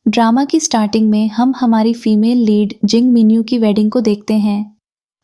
Drama की starting में हम हमारी फीमेल लीड जिंग मिन्यू की वेडिंग को देखते हैं।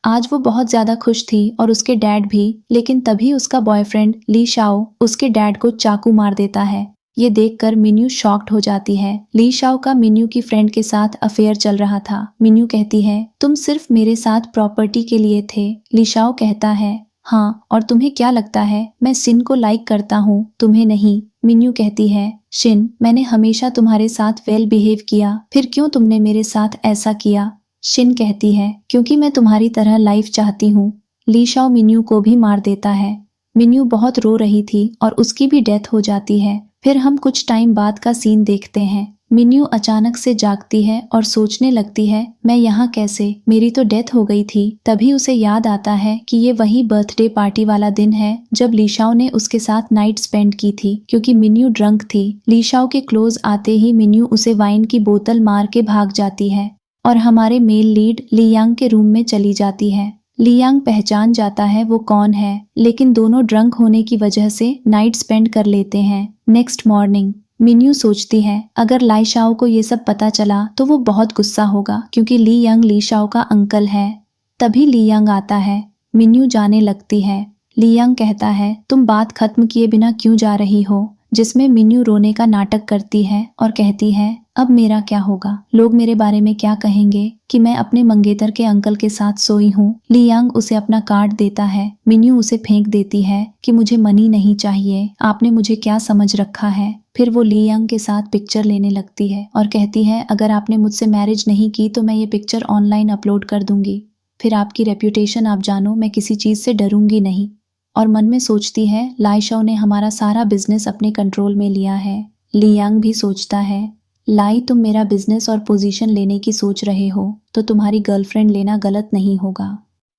आज वो बहुत ज्यादा खुश थी और उसके डैड भी, लेकिन तभी उसका बॉयफ्रेंड ली शाओ उसके डैड को चाकू मार देता है। ये देखकर मिन्यू शॉक्ड हो जाती है। ली शाओ का मिन्यू की फ्रेंड के साथ अफेयर चल रहा था। मिन्यू कहती है, तुम सिर्फ मेरे साथ प्रॉपर्टी के लिए थे। ली शाओ कहता है, हाँ, और तुम्हें क्या लगता है मैं सिन को लाइक करता हूँ, तुम्हें नहीं। मिन्यू कहती है, शिन, मैंने हमेशा तुम्हारे साथ वेल बिहेव किया, फिर क्यों तुमने मेरे साथ ऐसा किया? शिन कहती है, क्योंकि मैं तुम्हारी तरह लाइफ चाहती हूँ। ली शाओ मिन्यू को भी मार देता है। मिन्यू बहुत रो रही थी और उसकी भी डेथ हो जाती है। फिर हम कुछ टाइम बाद का सीन देखते हैं। मिन्यू अचानक से जागती है और सोचने लगती है, मैं यहाँ कैसे, मेरी तो डेथ हो गई थी। तभी उसे याद आता है कि ये वही बर्थडे पार्टी वाला दिन है जब ली शाओ ने उसके साथ नाइट स्पेंड की थी, क्योंकि मिन्यू ड्रंक थी। ली शाओ के क्लोज आते ही मिन्यू उसे वाइन की बोतल मार के भाग जाती है और हमारे मेल लीड लियांग के रूम में चली जाती है। लियांग पहचान जाता है वो कौन है, लेकिन दोनों ड्रंक होने की वजह से नाइट स्पेंड कर लेते हैं। नेक्स्ट मॉर्निंग मिन्यू सोचती है, अगर लाई शाओ को ये सब पता चला तो वो बहुत गुस्सा होगा, क्योंकि लियांग ली शाओ का अंकल है। तभी लियांग आता है। मिन्यू जाने लगती है। लियांग कहता है, तुम बात खत्म किए बिना क्यों जा रही हो? जिसमें मिन्यू रोने का नाटक करती है और कहती है, अब मेरा क्या होगा? लोग मेरे बारे में क्या कहेंगे कि मैं अपने मंगेतर के अंकल के साथ सोई हूँ। लियांग उसे अपना कार्ड देता है। मिन्यू उसे फेंक देती है कि मुझे मनी नहीं चाहिए, आपने मुझे क्या समझ रखा है। फिर वो लियांग के साथ पिक्चर लेने लगती है और कहती है, अगर आपने मुझसे मैरिज नहीं की तो मैं ये पिक्चर ऑनलाइन अपलोड कर दूंगी, फिर आपकी रेप्यूटेशन आप जानो, मैं किसी चीज से डरूंगी नहीं। और मन में सोचती है, लाई शाओ ने हमारा सारा बिजनेस अपने कंट्रोल में लिया है। लियांग भी सोचता है, लाई, तुम मेरा बिजनेस और पोजीशन लेने की सोच रहे हो तो तुम्हारी गर्लफ्रेंड लेना गलत नहीं होगा।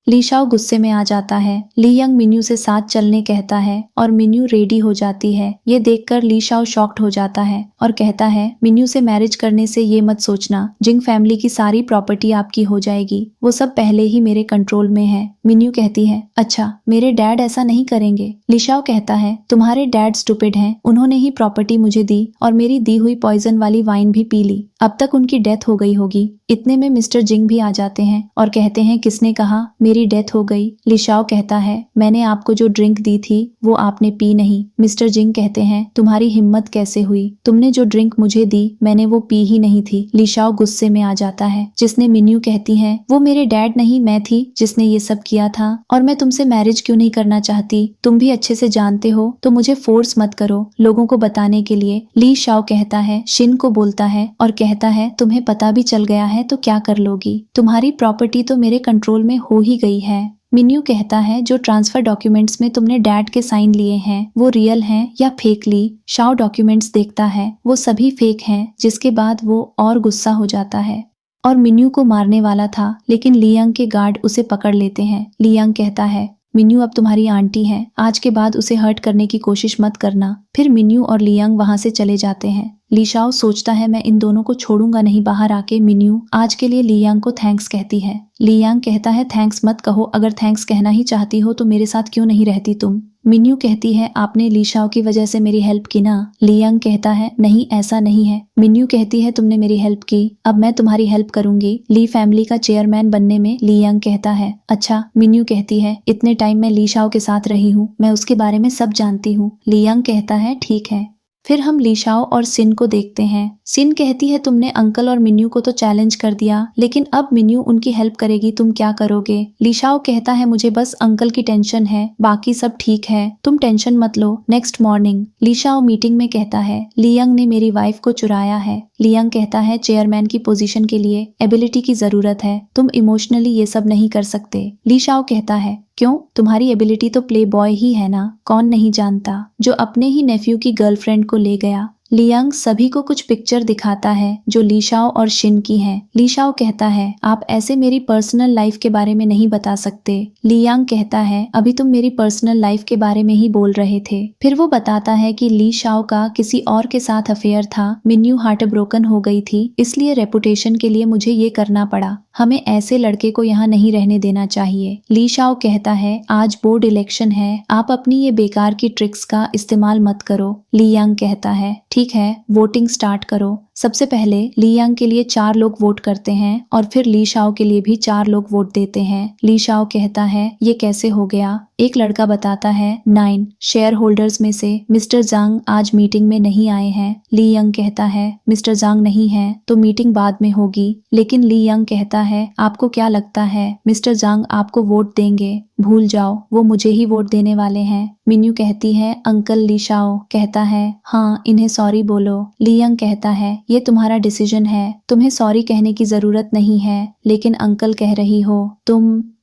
ली शाओ गुस्से में आ जाता है। लियांग मिन्यू से साथ चलने कहता है और मिन्यू रेडी हो जाती है। ये देखकर ली शाओ शॉक्ड हो जाता है और कहता है, मिन्यू से मैरिज करने से ये मत सोचना, जिंग फैमिली की सारी प्रॉपर्टी आपकी हो जाएगी, वो सब पहले ही मेरे कंट्रोल में है। मिन्यू कहती है, अच्छा, मेरे डैड ऐसा नहीं करेंगे। ली शाओ कहता है, तुम्हारे डैड स्टूपिड हैं, उन्होंने ही प्रॉपर्टी मुझे दी और मेरी दी हुई पॉइजन वाली वाइन भी पी ली, अब तक उनकी डेथ हो गई होगी। इतने में मिस्टर जिंग भी आ जाते हैं और कहते हैं, किसने कहा मेरी डेथ हो गई? ली शाओ कहता है, मैंने आपको जो ड्रिंक दी थी वो आपने पी नहीं। मिस्टर जिंग कहते हैं, तुम्हारी हिम्मत कैसे हुई? तुमने जो ड्रिंक मुझे दी मैंने वो पी ही नहीं थी। ली शाओ गुस्से में आ जाता है। जिसने मिन्यू कहती है, वो मेरे डैड नहीं, मैं थी जिसने ये सब किया था, और मैं तुमसे मैरिज क्यों नहीं करना चाहती, तुम भी अच्छे से जानते हो, तो मुझे फोर्स मत करो लोगों को बताने के लिए। ली शाओ कहता है, शिन को बोलता है और कहता है, तुम्हें पता भी चल गया है तो क्या कर लोगी? तुम्हारी प्रॉपर्टी तो मेरे कंट्रोल में हो ही गई है। मिन्यू कहता है, जो ट्रांसफर डॉक्यूमेंट्स में तुमने डैड के साइन लिए हैं वो रियल हैं या फेक? ली शाओ डॉक्यूमेंट्स देखता है, वो सभी फेक हैं, जिसके बाद वो और गुस्सा हो जाता है और मिन्यू को मारने वाला था, लेकिन लियांग के गार्ड उसे पकड़ लेते हैं। लियांग कहता है, मिन्यू अब तुम्हारी आंटी है, आज के बाद उसे हर्ट करने की कोशिश मत करना। फिर मिन्यू और लियांग वहां से चले जाते हैं। ली शाओ सोचता है, मैं इन दोनों को छोड़ूंगा नहीं। बाहर आके मिन्यू आज के लिए लियांग को थैंक्स कहती है। लियांग कहता है, थैंक्स मत कहो, अगर थैंक्स कहना ही चाहती हो तो मेरे साथ क्यों नहीं रहती तुम? मिन्यू कहती है, आपने ली शाओ की वजह से मेरी हेल्प की ना? लियांग कहता है, नहीं, ऐसा नहीं है। मिन्यू कहती है, तुमने मेरी हेल्प की, अब मैं तुम्हारी हेल्प करूंगी ली फैमिली का चेयरमैन बनने में। लियांग कहता है, अच्छा। मिन्यू कहती है, इतने टाइम मैं ली शाओ के साथ रही हूँ, मैं उसके बारे में सब जानती हूँ। लियांग कहता है, ठीक है। फिर हम ली शाओ और सिन को देखते हैं। सिन कहती है, तुमने अंकल और मिन्यू को तो चैलेंज कर दिया, लेकिन अब मिन्यू उनकी हेल्प करेगी, तुम क्या करोगे? ली शाओ कहता है, मुझे बस अंकल की टेंशन है, बाकी सब ठीक है, तुम टेंशन मत लो। Next morning Li Shao meeting में कहता है, लियांग ने मेरी वाइफ को चुराया है। लियांग कहता है, चेयरमैन की पोजीशन के लिए एबिलिटी की जरूरत है, तुम इमोशनली ये सब नहीं कर सकते। ली शाओ कहता है, क्यों? तुम्हारी एबिलिटी तो प्ले बॉय ही है ना, कौन नहीं जानता, जो अपने ही नेफ्यू की गर्लफ्रेंड को ले गया। लियांग सभी को कुछ पिक्चर दिखाता है जो ली शाओ और शिन की हैं। ली शाओ कहता है, आप ऐसे मेरी पर्सनल लाइफ के बारे में नहीं बता सकते। लियांग कहता है, अभी तुम मेरी पर्सनल लाइफ के बारे में ही बोल रहे थे। फिर वो बताता है कि ली शाओ का किसी और के साथ अफेयर था, मिन्यू हार्ट ब्रोकन हो गई थी, इसलिए रेपुटेशन के लिए मुझे ये करना पड़ा, हमें ऐसे लड़के को यहाँ नहीं रहने देना चाहिए। ली शाओ कहता है, आज बोर्ड इलेक्शन है, आप अपनी ये बेकार की ट्रिक्स का इस्तेमाल मत करो। लियांग कहता है, ठीक है, वोटिंग स्टार्ट करो। सबसे पहले ली यंग के लिए 4 लोग वोट करते हैं और फिर ली शाओ के लिए भी 4 लोग वोट देते हैं। ली शाओ कहता है ये कैसे हो गया। एक लड़का बताता है 9 शेयर होल्डर्स में से मिस्टर जांग आज मीटिंग में नहीं आए हैं। ली यंग कहता है मिस्टर जांग नहीं है तो मीटिंग बाद में होगी। लेकिन ली यंग कहता है आपको क्या लगता है मिस्टर जांग आपको वोट देंगे? भूल जाओ वो मुझे ही वोट देने वाले हैं। मिन्यू कहती है अंकल। ली शाओ कहता है हाँ इन्हें सॉरी बोलो। ली यंग कहता है ये तुम्हारा डिसीजन है, तुम्हें सॉरी कहने की जरूरत नहीं है। लेकिन अंकल कह रही हो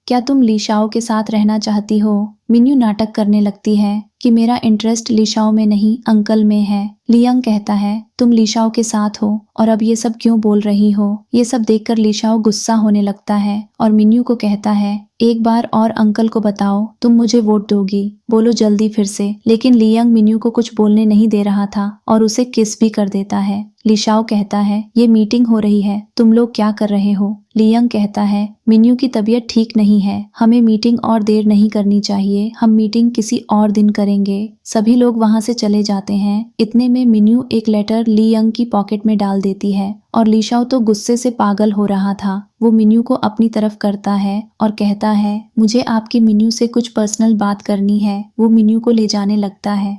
क्या तुम ली शाओ के साथ रहना चाहती हो? मिन्यू नाटक करने लगती है कि मेरा इंटरेस्ट ली शाओ में नहीं अंकल में है। ली यंग कहता है तुम ली शाओ के साथ हो और अब ये सब क्यों बोल रही हो? ये सब देखकर ली शाओ गुस्सा होने लगता है और मिन्यू को कहता है एक बार और अंकल को बताओ तुम मुझे वोट दोगी, बोलो जल्दी फिर से। लेकिन ली यंग मिन्यू को कुछ बोलने नहीं दे रहा था और उसे किस भी कर देता है। ली शाओ कहता है ये मीटिंग हो रही है, तुम लोग क्या कर रहे हो? ली यंग कहता है मिन्यू की तबीयत ठीक नहीं है, हमें मीटिंग और देर नहीं करनी चाहिए, हम मीटिंग किसी और दिन करेंगे। सभी लोग वहां से चले जाते हैं। इतने में मिन्यू एक लेटर ली यंग की पॉकेट में डाल देती है और ली शाओ तो गुस्से से पागल हो रहा था। वो मिन्यू को अपनी तरफ करता है और कहता है मुझे आपकी मिन्यू से कुछ पर्सनल बात करनी है। वो मिन्यू को ले जाने लगता है।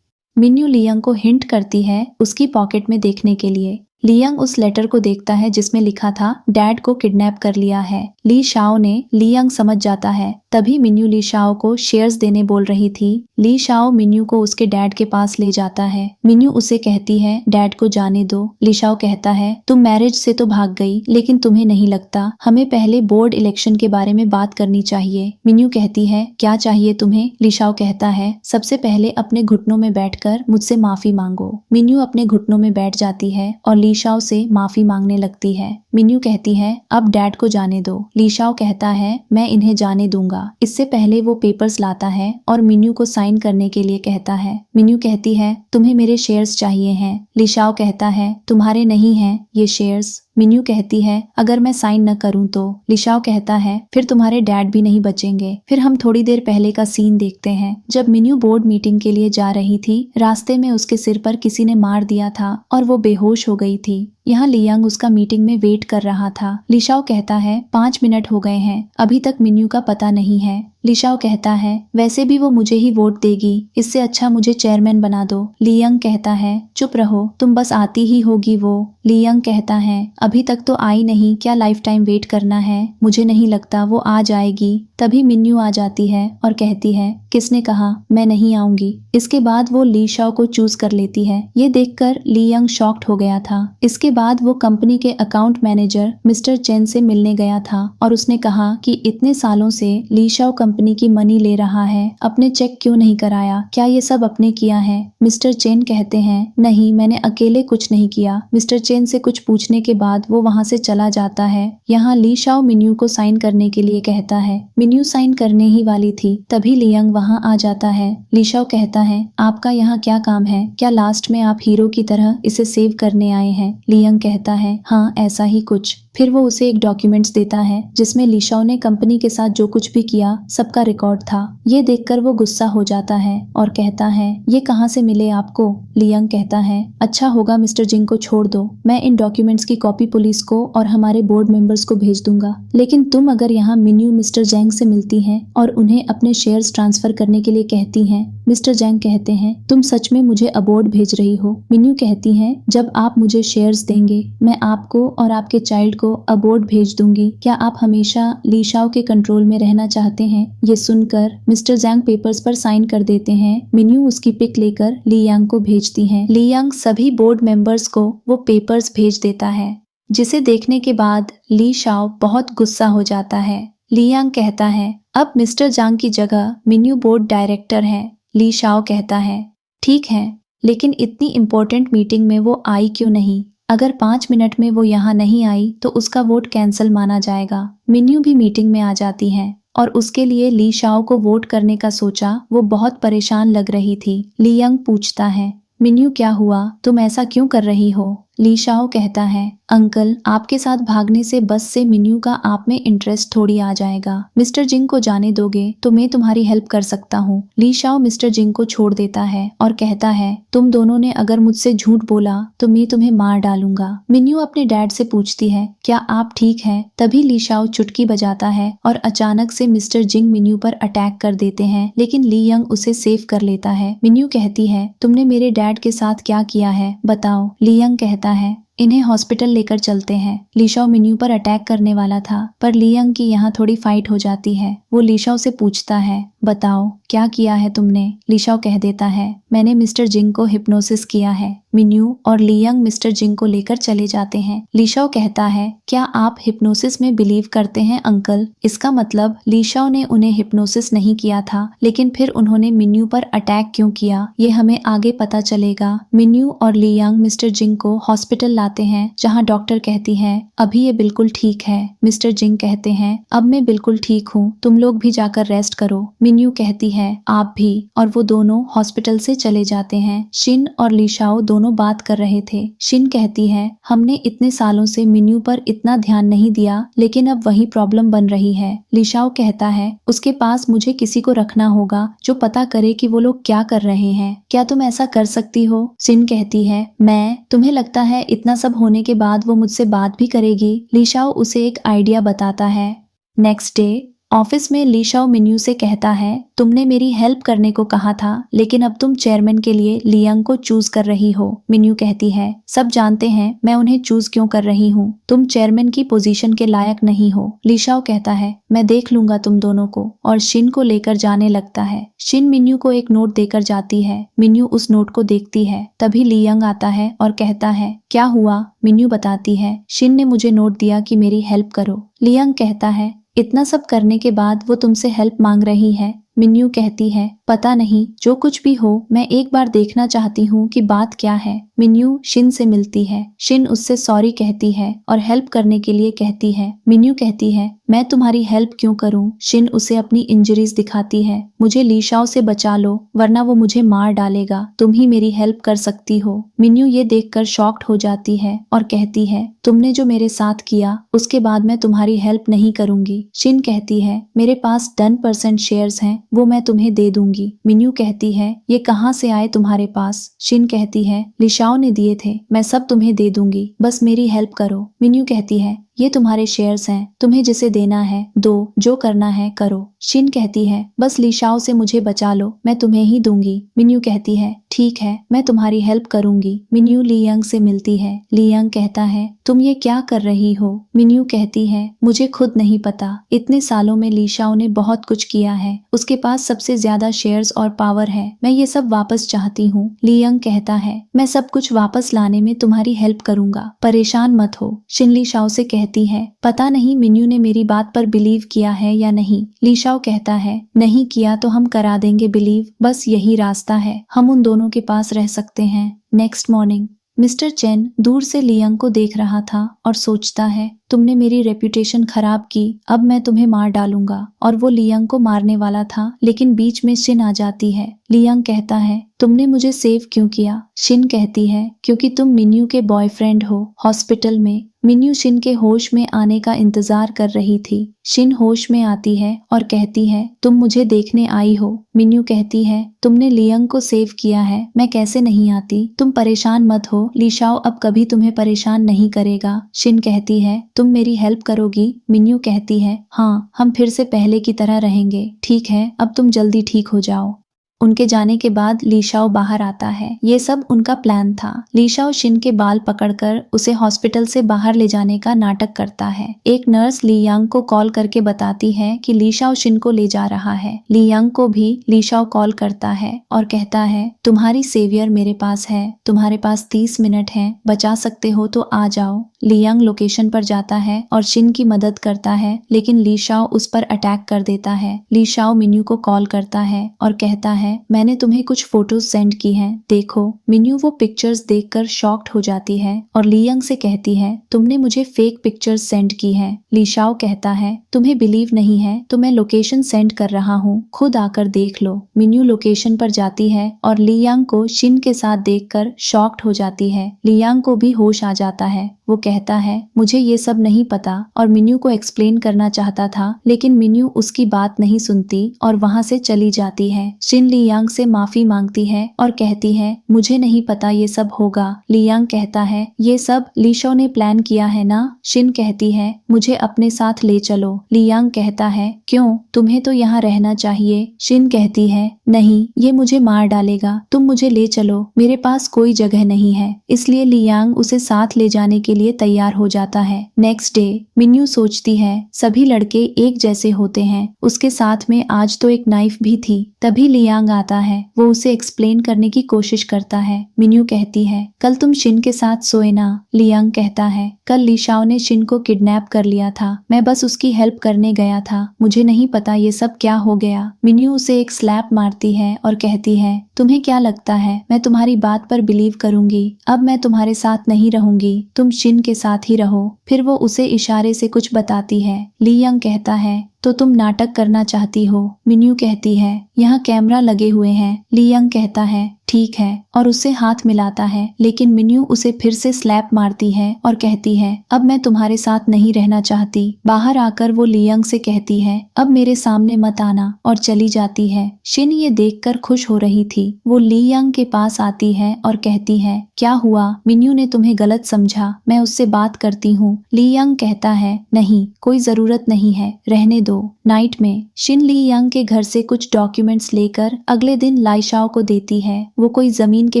मिन्यू ली यंग को हिंट करती है उसकी पॉकेट में देखने के लिए। ली यंग उस लेटर को देखता है जिसमें लिखा था डैड को किडनैप कर लिया है। ली शाओ ने ली यंग समझ जाता है। तभी मिन्यू ली शाओ को शेयर्स देने बोल रही थी। ली शाओ मिन्यू को उसके डैड के पास ले जाता है। मिन्यू उसे कहती है डैड को जाने दो। ली शाओ कहता है तुम मैरिज से तो भाग गई, लेकिन तुम्हें नहीं लगता हमें पहले बोर्ड इलेक्शन के बारे में बात करनी चाहिए? मिन्यू कहती है क्या चाहिए तुम्हें? ली शाओ कहता है सबसे पहले अपने घुटनों में बैठकर मुझसे माफी मांगो। मिन्यू अपने घुटनों में बैठ जाती है और ली शाओ से माफी मांगने लगती है। मिन्यू कहती है अब डैड को जाने दो। ली शाओ कहता है मैं इन्हें जाने दूंगा। इससे पहले वो पेपर्स लाता है और मिन्यू को साइन करने के लिए कहता है। मिन्यू कहती है तुम्हें मेरे शेयर्स चाहिए हैं। ली शाओ कहता है तुम्हारे नहीं हैं ये शेयर्स। मिन्यू कहती है अगर मैं साइन न करूं तो? ली शाओ कहता है फिर तुम्हारे डैड भी नहीं बचेंगे। फिर हम थोड़ी देर पहले का सीन देखते हैं। जब मिन्यू बोर्ड मीटिंग के लिए जा रही थी, रास्ते में उसके सिर पर किसी ने मार दिया था और वो बेहोश हो गई थी। यहाँ ली यंग उसका मीटिंग में वेट कर रहा था। ली शाओ कहता है 5 मिनट हो गए हैं, अभी तक मिन्यू का पता नहीं है। ली शाओ कहता है वैसे भी वो मुझे ही वोट देगी, इससे अच्छा मुझे चेयरमैन बना दो। ली यंग कहता है चुप रहो, तुम बस आती ही होगी वो। ली यंग कहता है अभी तक तो आई नहीं, क्या लाइफ टाइम वेट करना है? मुझे नहीं लगता वो आ जाएगी। तभी मिन्यू आ जाती है और कहती है किसने कहा मैं नहीं आऊंगी। इसके बाद वो ली शाओ को चूज कर लेती है। ये देखकर ली यंग शॉक्ड हो गया था। इसके बाद वो कंपनी के अकाउंट मैनेजर मिस्टर चेन से मिलने गया था और उसने कहा कि इतने सालों से ली शाओ कंपनी की मनी ले रहा है, अपने चेक क्यों नहीं कराया? क्या ये सब अपने किया है? मिस्टर चेन कहते हैं नहीं, मैंने अकेले कुछ नहीं किया। मिस्टर चेन से कुछ पूछने के बाद वो वहाँ से चला जाता है। यहाँ ली शाओ मिन्यू को साइन करने के लिए कहता है। मिन्यू साइन करने ही वाली थी, तभी ली यंग वहाँ आ जाता है। ली शाओ कहता है आपका यहाँ क्या काम है? क्या लास्ट में आप हीरो की तरह इसे सेव करने आए हैं? ली यंग कहता है हाँ ऐसा ही कुछ। फिर वो उसे एक डॉक्यूमेंट्स देता है जिसमें ली शाओ ने कंपनी के साथ जो कुछ भी किया सबका रिकॉर्ड था। ये देखकर वो गुस्सा हो जाता है और कहता है ये कहाँ से मिले आपको? ली यंग कहता है अच्छा होगा मिस्टर जिंग को छोड़ दो, मैं इन डॉक्यूमेंट्स की कॉपी पुलिस को और हमारे बोर्ड मेंबर्स को भेज दूंगा। लेकिन तुम अगर यहाँ मिन्यू मिस्टर जैंग से मिलती हैं और उन्हें अपने शेयर्स ट्रांसफर करने के लिए कहती हैं। मिस्टर जैंग कहते हैं तुम सच में मुझे अबोर्ड भेज रही हो? मिन्यू कहती है जब आप मुझे शेयर्स देंगे मैं आपको और आपके चाइल्ड को अबोर्ड भेज दूंगी। क्या आप हमेशा ली शाओ के कंट्रोल में रहना चाहते हैं? ये सुनकर मिस्टर जैंग पेपर्स पर साइन कर देते हैं। मिन्यू उसकी पिक लेकर ली यांग को भेजती है। ली यांग सभी बोर्ड मेंबर्स को वो पेपर्स भेज देता है, जिसे देखने के बाद ली शाओ बहुत गुस्सा हो जाता है। ली यांग कहता है अब मिस्टर जांग की जगह मिन्यू बोर्ड डायरेक्टर है। ली शाओ कहता है ठीक है, लेकिन इतनी इम्पोर्टेंट मीटिंग में वो आई क्यों नहीं? अगर 5 मिनट में वो यहाँ नहीं आई तो उसका वोट कैंसिल माना जाएगा। मिन्यू भी मीटिंग में आ जाती है और उसके लिए ली शाओ को वोट करने का सोचा। वो बहुत परेशान लग रही थी। ली यंग पूछता है मिन्यू क्या हुआ, तुम ऐसा क्यों कर रही हो? ली शाओ कहता है, अंकल आपके साथ भागने से बस से मिन्यू का आप में इंटरेस्ट थोड़ी आ जाएगा। मिस्टर जिंग को जाने दोगे तो मैं तुम्हारी हेल्प कर सकता हूँ। ली शाओ मिस्टर जिंग को छोड़ देता है और कहता है, तुम दोनों ने अगर मुझसे झूठ बोला तो मैं तुम्हें मार डालूंगा। मिन्यू अपने डैड से पूछती है, क्या आप ठीक हैं? तभी ली शाओ चुटकी बजाता है और अचानक से मिस्टर जिंग मिन्यू पर अटैक कर देते हैं, लेकिन ली यंग उसे सेव कर लेता है। मिन्यू कहती है, तुमने मेरे डैड के साथ क्या किया है बताओ। ली यंग कहता है, इन्हें हॉस्पिटल लेकर चलते हैं। ली शाओ मिन्यू पर अटैक करने वाला था, पर ली यंग की यहाँ थोड़ी फाइट हो जाती है। वो ली शाओ से पूछता है, बताओ क्या किया है तुमने? ली शाओ कह देता है, मैंने मिस्टर जिंग को हिप्नोसिस किया है। मिन्यू और ली यंग मिस्टर जिंग को लेकर चले जाते हैं। ली शाओ कहता है, क्या आप हिप्नोसिस में बिलीव करते हैं अंकल? इसका मतलब ली शाओ ने उन्हें हिप्नोसिस नहीं किया था, लेकिन फिर उन्होंने मिन्यू पर अटैक क्यों किया ये हमें आगे पता चलेगा। मिन्यू और ली यंग मिस्टर जिंग को हॉस्पिटल लाते हैं, जहाँ डॉक्टर कहती है, अभी ये बिल्कुल ठीक है। मिस्टर जिंग कहते हैं, अब मैं बिल्कुल ठीक हूँ, तुम लोग भी जाकर रेस्ट करो। मिन्यू कहती है, आप भी, और वो दोनों हॉस्पिटल से चले जाते हैं। शिन और ली शाओ दोनों बात कर रहे थे। शिन कहती है, हमने इतने सालों से मिन्यू पर इतना ध्यान नहीं दिया, लेकिन अब वही प्रॉब्लम बन रही है। ली शाओ कहता है, उसके पास मुझे किसी को रखना होगा जो पता करे कि वो लोग क्या कर रहे हैं। क्या तुम ऐसा कर सकती हो? शिन कहती है, मैं। तुम्हें लगता है इतना सब होने के बाद वो मुझसे बात भी करेगी? ली शाओ उसे एक आइडिया बताता है। नेक्स्ट डे ऑफिस में ली शाओ मिन्यू से कहता है, तुमने मेरी हेल्प करने को कहा था, लेकिन अब तुम चेयरमैन के लिए ली यंग को चूज कर रही हो। मिन्यू कहती है, सब जानते हैं मैं उन्हें चूज क्यों कर रही हूँ, तुम चेयरमैन की पोजीशन के लायक नहीं हो। ली शाओ कहता है, मैं देख लूंगा तुम दोनों को, और शिन को लेकर जाने लगता है। शिन मिन्यू को एक नोट देकर जाती है। मिन्यू उस नोट को देखती है, तभी ली यंग आता है और कहता है, क्या हुआ? मिन्यू बताती है, शिन ने मुझे नोट दिया कि मेरी हेल्प करो। ली यंग कहता है, इतना सब करने के बाद वो तुमसे हेल्प मांग रही है। मिन्यू कहती है, पता नहीं, जो कुछ भी हो, मैं एक बार देखना चाहती हूँ कि बात क्या है। मिन्यू शिन से मिलती है। शिन उससे सॉरी कहती है और हेल्प करने के लिए कहती है। मिन्यू कहती है, मैं तुम्हारी हेल्प क्यों करूं? शिन उसे अपनी इंजरीज दिखाती है। मुझे ली शाओ से बचा लो, वरना वो मुझे मार डालेगा, तुम ही मेरी हेल्प कर सकती हो। मिन्यू ये देखकर शॉक्ड हो जाती है और कहती है, तुमने जो मेरे साथ किया उसके बाद मैं तुम्हारी हेल्प नहीं करूंगी। शिन कहती है, मेरे पास 10% शेयर्स हैं, वो मैं तुम्हें दे दूंगी। मिन्यू कहती है, ये कहाँ से आए तुम्हारे पास? शिन कहती है, ली शाओ ने दिए थे, मैं सब तुम्हें दे दूंगी, बस मेरी हेल्प करो। मिन्यू कहती है, ये तुम्हारे शेयर्स हैं, तुम्हें जिसे देना है दो, जो करना है करो। शिन कहती है, बस ली शाओ से मुझे बचा लो, मैं तुम्हें ही दूंगी। मिन्यू कहती है, ठीक है, मैं तुम्हारी हेल्प करूंगी। मिन्यू ली यंग से मिलती है। ली यंग कहता है, तुम ये क्या कर रही हो? मिन्यू कहती है, मुझे खुद नहीं पता, इतने सालों में ली शाओ ने बहुत कुछ किया है, उसके पास सबसे ज्यादा शेयर्स और पावर है, मैं ये सब वापस चाहती हूँ। ली यंग कहता है, मैं सब कुछ वापस लाने में तुम्हारी हेल्प करूंगा, परेशान मत हो। शिन ली शाओ से कहती है, पता नहीं मिन्यू ने मेरी बात पर बिलीव किया है या नहीं। ली शाओ कहता है, नहीं किया तो हम करा देंगे बिलीव, बस यही रास्ता है, हम उन दोनों के पास रह सकते हैं। नेक्स्ट मॉर्निंग मिस्टर चेन दूर से ली यंग को देख रहा था और सोचता है, तुमने मेरी रेपुटेशन खराब की, अब मैं तुम्हें मार डालूंगा। और वो ली यंग को मारने वाला था, लेकिन बीच में शिन आ जाती है। ली यंग कहता है, तुमने मुझे सेव क्यों किया? शिन कहती है, क्योंकि तुम मिन्यू के बॉयफ्रेंड हो। हॉस्पिटल में मिन्यू शिन के होश में आने का इंतजार कर रही थी। शिन होश में आती है और कहती है, तुम मुझे देखने आई हो। मिन्यू कहती है, तुमने ली यंग को सेव किया है, मैं कैसे नहीं आती, तुम परेशान मत हो, ली शाओ अब कभी तुम्हें परेशान नहीं करेगा। शिन कहती है, तुम मेरी हेल्प करोगी? मिन्यू कहती है, हाँ, हम फिर से पहले की तरह रहेंगे, ठीक है, अब तुम जल्दी ठीक हो जाओ। उनके जाने के बाद ली शाओ बाहर आता है। ये सब उनका प्लान था। ली शाओ शिन के बाल पकड़कर उसे हॉस्पिटल से बाहर ले जाने का नाटक करता है। एक नर्स ली यांग को कॉल करके बताती है कि ली शाओ शिन को ले जा रहा है। ली यांग को भी ली शाओ कॉल करता है और कहता है, तुम्हारी सेवियर मेरे पास है, तुम्हारे पास 30 मिनट हैं, बचा सकते हो तो आ जाओ। ली यांग लोकेशन पर जाता है और शिन की मदद करता है, लेकिन ली शाओ उस पर अटैक कर देता है। ली शाओ मिन्यू को कॉल करता है और कहता है, है मैंने तुम्हें कुछ फोटोज सेंड की हैं, देखो। मिन्यू वो पिक्चर्स देखकर शॉक्ड हो जाती है और लीयंग से कहती है तुमने मुझे फेक पिक्चर्स सेंड की हैं। लीशाओ कहता है तुम्हें बिलीव नहीं है तो मैं लोकेशन सेंड कर रहा हूँ, खुद आकर देख लो। मिन्यू लोकेशन पर जाती है और लीयांग को शिन के साथ देखकर शॉक्ड हो जाती है। लीयांग को भी होश आ जाता है। वो कहता है मुझे ये सब नहीं पता और मिन्यू को एक्सप्लेन करना चाहता था, लेकिन मिन्यू उसकी बात नहीं सुनती और वहाँ से चली जाती है। शिन लीयांग से माफी मांगती है और कहती है मुझे नहीं पता ये सब होगा। लीयांग कहता है ये सब लीशो ने प्लान किया है ना। शिन कहती है मुझे अपने साथ ले चलो। लीयांग कहता है क्यों, तुम्हें तो यहाँ रहना चाहिए। शिन कहती है नहीं, ये मुझे मार डालेगा, तुम मुझे ले चलो, मेरे पास कोई जगह नहीं है। इसलिए लीयांग उसे साथ ले जाने के लिए तैयार हो जाता है। नेक्स्ट डे मिन्यू सोचती है सभी लड़के एक जैसे होते हैं, उसके साथ में आज तो एक नाइफ भी थी। तभी लीयांग आता है, वो उसे एक्सप्लेन करने की कोशिश करता है। मिन्यू कहती है कल तुम शिन के साथ सोए ना। लीयांग कहता है कल लीशाओ ने शिन को किडनैप कर लिया था, मैं बस उसकी हेल्प करने गया था, मुझे नहीं पता ये सब क्या हो गया। मिन्यू उसे एक स्लैप मारती है और कहती है तुम्हें क्या लगता है मैं तुम्हारी बात पर बिलीव करूंगी? अब मैं तुम्हारे साथ नहीं रहूंगी, तुम शिन के साथ ही रहो। फिर वो उसे इशारे से कुछ बताती है। लीयांग कहता है तो तुम नाटक करना चाहती हो। मिन्यू कहती है यहाँ कैमरा लगे हुए हैं। लीयांग कहता है ठीक है और उससे हाथ मिलाता है, लेकिन मिन्यू उसे फिर से स्लैप मारती है और कहती है अब मैं तुम्हारे साथ नहीं रहना चाहती। बाहर आकर वो लीयांग से कहती है अब मेरे सामने मत आना और चली जाती है। शिन ये देखकर खुश हो रही थी। वो लीयांग के पास आती है और कहती है क्या हुआ, मिन्यू ने तुम्हें गलत समझा, मैं उससे बात करती हूँ। लीयांग कहता है नहीं, कोई जरूरत नहीं है, रहने दो। नाइट में शिन लीयांग के घर से कुछ डॉक्यूमेंट्स लेकर अगले दिन लाइशाओ को देती है। वो कोई जमीन के